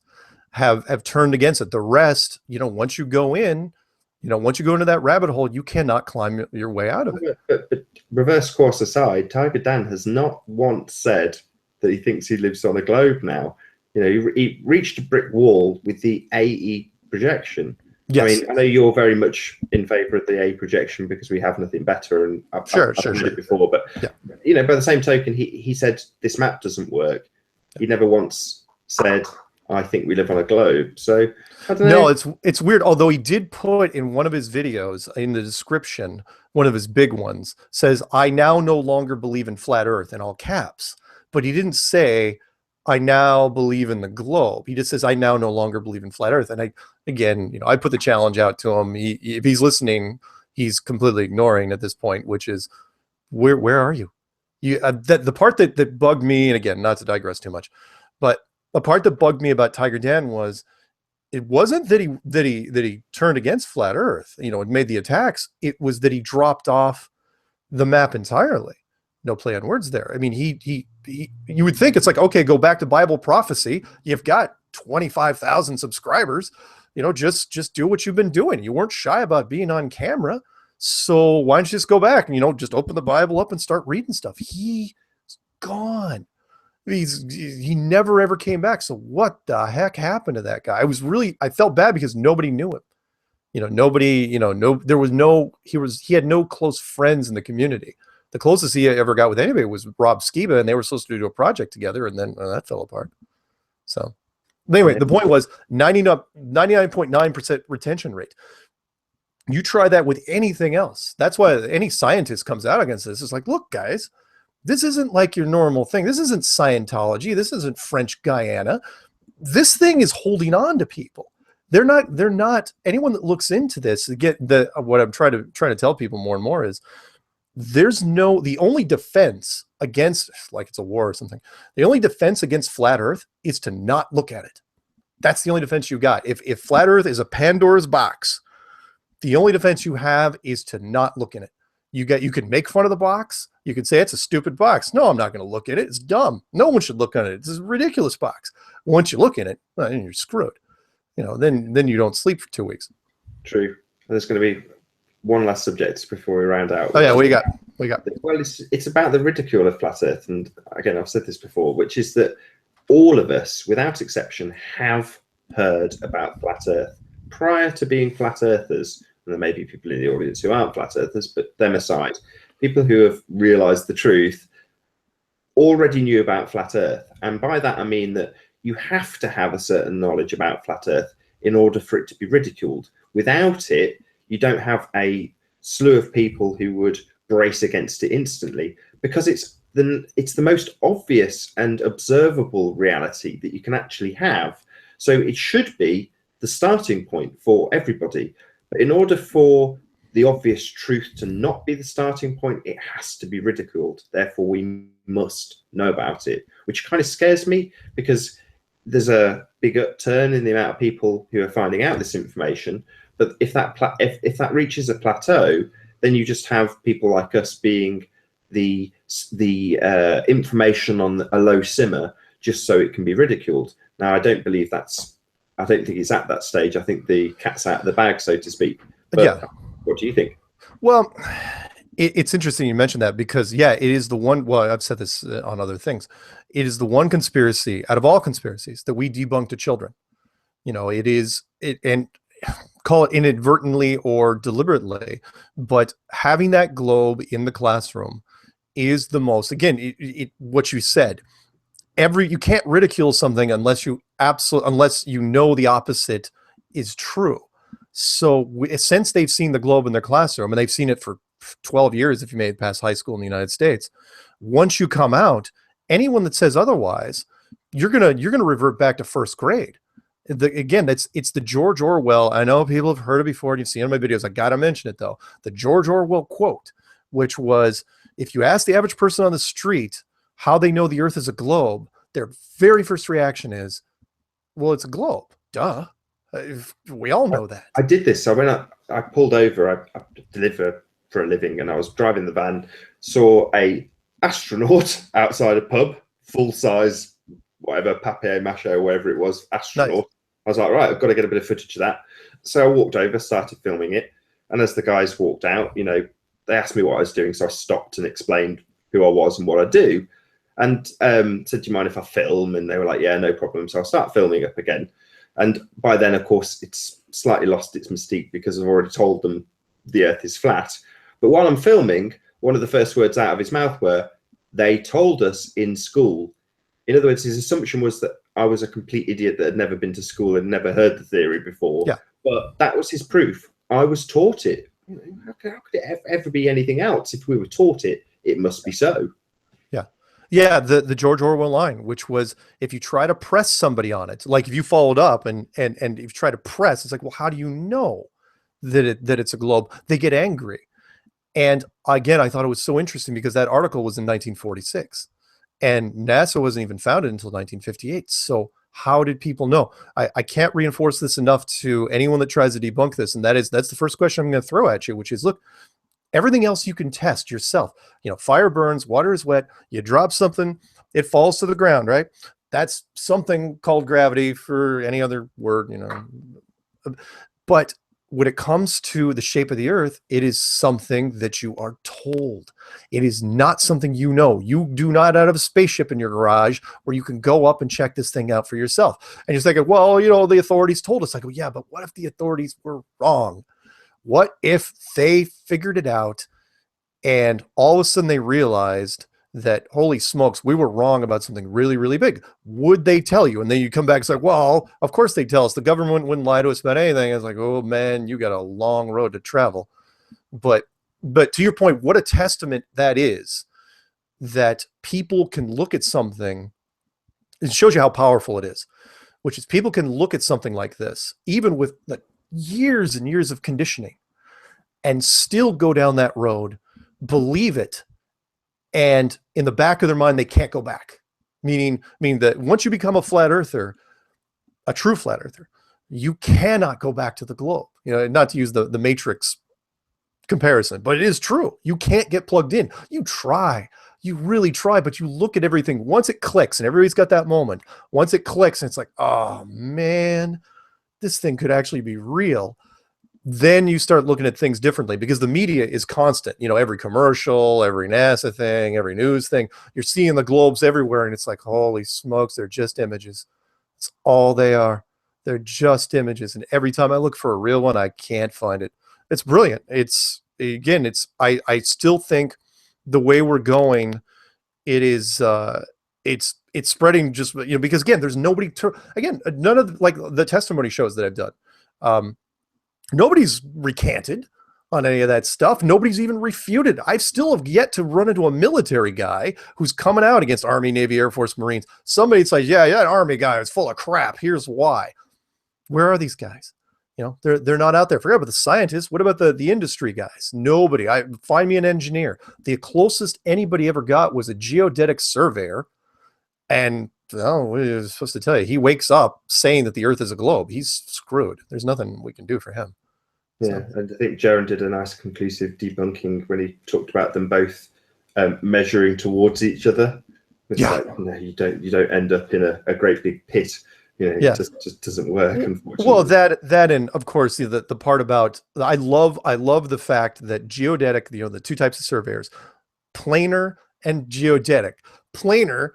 have turned against it. The rest, once you go into that rabbit hole, you cannot climb your way out of it. But Reverse Course aside, Tiger Dan has not once said that he thinks he lives on a globe now. He reached a brick wall with the AE projection. Yes. I mean, I know you're very much in favor of the A projection because we have nothing better, and I've heard it before. But by the same token, he said this map doesn't work. He never once said, I think we live on a globe. So I don't know. No, it's weird. Although he did put in one of his videos in the description, one of his big ones says, "I now no longer believe in flat Earth," in all caps. But he didn't say, I now believe in the globe. He just says, I now no longer believe in flat Earth. And I put the challenge out to him. If he's listening, he's completely ignoring at this point, which is, where are you? The part that bugged me, and again, not to digress too much, but the part that bugged me about Tiger Dan was, it wasn't that he turned against flat Earth, and made the attacks. It was that he dropped off the map entirely. No play on words there. I mean, you would think it's like, okay, go back to Bible prophecy. You've got 25,000 subscribers. Just do what you've been doing. You weren't shy about being on camera. So why don't you just go back and, just open the Bible up and start reading stuff? He's gone. He never ever came back. So what the heck happened to that guy? I felt bad because nobody knew him. He had no close friends in the community. The closest he ever got with anybody was Rob Skiba, and they were supposed to do a project together, and then that fell apart. So anyway, the point was 99.9% retention rate. You try that with anything else. That's why any scientist comes out against this. It's like, look, guys, this isn't like your normal thing. This isn't Scientology. This isn't French Guiana. This thing is holding on to people. They're not anyone that looks into this. What I'm trying to tell people more and more is, the only defense against, like it's a war or something, the only defense against flat Earth is to not look at it. That's the only defense you got. If flat Earth is a Pandora's box, the only defense you have is to not look in it. You can make fun of the box. You can say it's a stupid box. No, I'm not going to look at it. It's dumb. No one should look at it. This is a ridiculous box. Once you look in it, well, then you're screwed. Then you don't sleep for 2 weeks. True. There's going to be one last subject before we round out. Oh yeah, what you got? Well, it's about the ridicule of flat Earth, and again, I've said this before, which is that all of us, without exception, have heard about flat Earth prior to being flat Earthers. And there may be people in the audience who aren't flat Earthers, but them aside, people who have realised the truth already knew about flat Earth, and by that I mean that you have to have a certain knowledge about flat Earth in order for it to be ridiculed. Without it, you don't have a slew of people who would brace against it instantly, because it's the most obvious and observable reality that you can actually have. So it should be the starting point for everybody. But in order for the obvious truth to not be the starting point, it has to be ridiculed. Therefore, we must know about it, which kind of scares me, because there's a big upturn in the amount of people who are finding out this information. But if that reaches a plateau, then you just have people like us being the information on a low simmer, just so it can be ridiculed. Now, I don't think it's at that stage. I think the cat's out of the bag, so to speak. But yeah. What do you think? Well, it's interesting you mentioned that, because it is the one. Well, I've said this on other things. It is the one conspiracy out of all conspiracies that we debunk to children. And call it inadvertently or deliberately, but having that globe in the classroom is the most, again, what you said, you can't ridicule something unless you know the opposite is true. So since they've seen the globe in their classroom, and they've seen it for 12 years, if you made it past high school in the United States, once you come out, anyone that says otherwise, you're gonna revert back to first grade. It's the George Orwell. I know people have heard it before, and you've seen it in my videos. I got to mention it though. The George Orwell quote, which was, if you ask the average person on the street how they know the Earth is a globe, their very first reaction is, well, it's a globe. Duh. We all know that. I did this. I pulled over. I deliver for a living, and I was driving the van, saw a astronaut outside a pub, full size, whatever, papier-mâché or whatever it was, astronaut. Nice. I was like, right, I've got to get a bit of footage of that. So I walked over, started filming it. And as the guys walked out, they asked me what I was doing. So I stopped and explained who I was and what I do. And said, do you mind if I film? And they were like, yeah, no problem. So I start filming up again. And by then, of course, it's slightly lost its mystique, because I've already told them the Earth is flat. But while I'm filming, one of the first words out of his mouth were, they told us in school. In other words, his assumption was that I was a complete idiot that had never been to school and never heard the theory before. Yeah. But that was his proof. I was taught it. How could it ever be anything else? If we were taught it, it must be so. Yeah. Yeah, the George Orwell line, which was if you try to press somebody on it, like if you followed up and if you try to press, it's like, well, how do you know that it's a globe? They get angry. And again, I thought it was so interesting because that article was in 1946 and NASA wasn't even founded until 1958. So how did people know? I can't reinforce this enough to anyone that tries to debunk this. And that's the first question I'm going to throw at you, which is, look, everything else you can test yourself. Fire burns, water is wet, you drop something, it falls to the ground, right? That's something called gravity for any other word, But when it comes to the shape of the earth, it is something that you are told. It is not something you know. You do not have a spaceship in your garage where you can go up and check this thing out for yourself. And you're thinking, well, the authorities told us. I go, yeah, but what if the authorities were wrong? What if they figured it out and all of a sudden they realized that, holy smokes, we were wrong about something really, really big? Would they tell you? And then you come back and say, well, of course they tell us. The government wouldn't lie to us about anything. It's like, oh man, you got a long road to travel. But to your point, what a testament that is, that people can look at something. It shows you how powerful it is, which is people can look at something like this, even with like years and years of conditioning, and still go down that road, believe it, and in the back of their mind they can't go back. Meaning that once you become a flat earther, a true flat earther, you cannot go back to the globe. Not to use the Matrix comparison, but it is true. You can't get plugged in. You try, you really try, but you look at everything. Once it clicks, and everybody's got that moment, once it clicks and it's like, oh man, this thing could actually be real. Then you start looking at things differently because the media is constant. Every commercial, every NASA thing, every news thing, you're seeing the globes everywhere. And it's like, holy smokes, they're just images. It's all they are. They're just images. And every time I look for a real one, I can't find it. It's brilliant. I still think the way we're going, it is, it's spreading just, because again, there's nobody none of the testimony shows that I've done. Nobody's recanted on any of that stuff. Nobody's even refuted. I still have yet to run into a military guy who's coming out against Army, Navy, Air Force, Marines. Somebody's like, yeah, that Army guy is full of crap. Here's why. Where are these guys? They're not out there. Forget about the scientists. What about the industry guys? Nobody. Find me an engineer. The closest anybody ever got was a geodetic surveyor. And what are you supposed to tell you? He wakes up saying that the Earth is a globe. He's screwed. There's nothing we can do for him. Yeah, and I think Jaron did a nice conclusive debunking when he talked about them both measuring towards each other. It's like, you don't end up in a great big pit. It just doesn't work, unfortunately. Well, that and of course the part about I love the fact that geodetic, the two types of surveyors, planar and geodetic. Planar,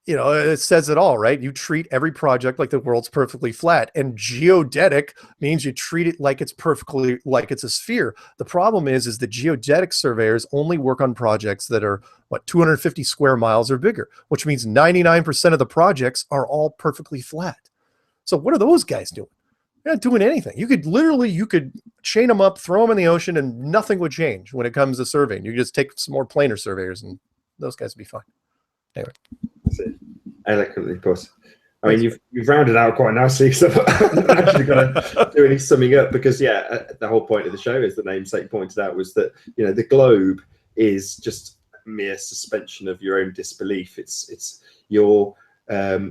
it says it all, right? You treat every project like the world's perfectly flat, and geodetic means you treat it like it's perfectly, like it's a sphere. The problem is the geodetic surveyors only work on projects that are 250 square miles or bigger, which means 99% of the projects are all perfectly flat. So what are those guys doing? They're not doing anything. You could chain them up, throw them in the ocean, and nothing would change when it comes to surveying. You just take some more planar surveyors and those guys would be fine. Anyway. That's it. Eloquently put. I mean, you've rounded out quite nicely, so I've not actually got to do any summing up because, the whole point of the show, as the namesake pointed out, was that, the globe is just a mere suspension of your own disbelief. It's your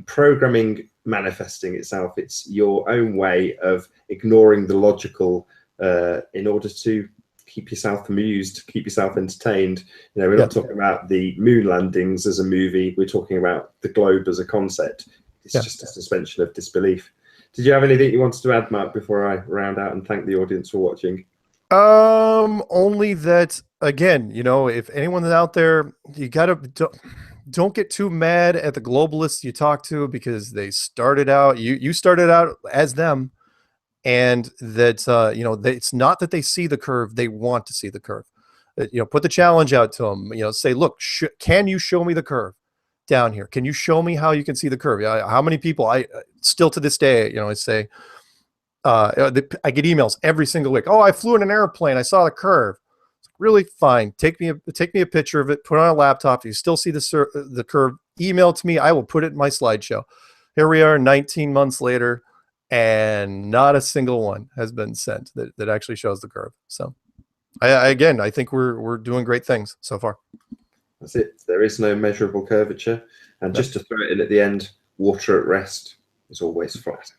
programming manifesting itself. It's your own way of ignoring the logical in order to keep yourself amused, keep yourself entertained. We're not talking about the moon landings as a movie. We're talking about the globe as a concept. It's just a suspension of disbelief. Did you have anything you wanted to add, Mark, before I round out and thank the audience for watching? Only that, again, if anyone's out there, you don't get too mad at the globalists you talk to because they started out, you started out as them. And that, it's not that they see the curve, they want to see the curve. Put the challenge out to them, say, look, can you show me the curve down here? Can you show me how you can see the curve? How many people, I still to this day, I say, I get emails every single week. Oh, I flew in an airplane. I saw the curve. really fine. Take me a picture of it, put it on a laptop. If you still see the curve, email it to me. I will put it in my slideshow. Here we are 19 months later, and not a single one has been sent that actually shows the curve. So again, I think we're doing great things so far. That's it. There is no measurable curvature. And just to throw it in at the end, water at rest is always flat.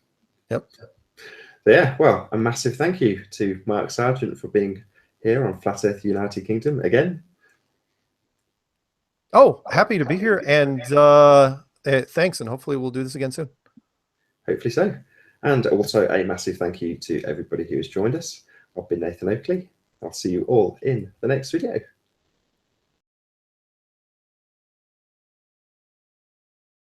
Yep. So yeah, well, a massive thank you to Mark Sargent for being here on Flat Earth United Kingdom again. Oh, happy to be here, and thanks, and hopefully we'll do this again soon. Hopefully so. And also a massive thank you to everybody who has joined us. I've been Nathan Oakley. I'll see you all in the next video.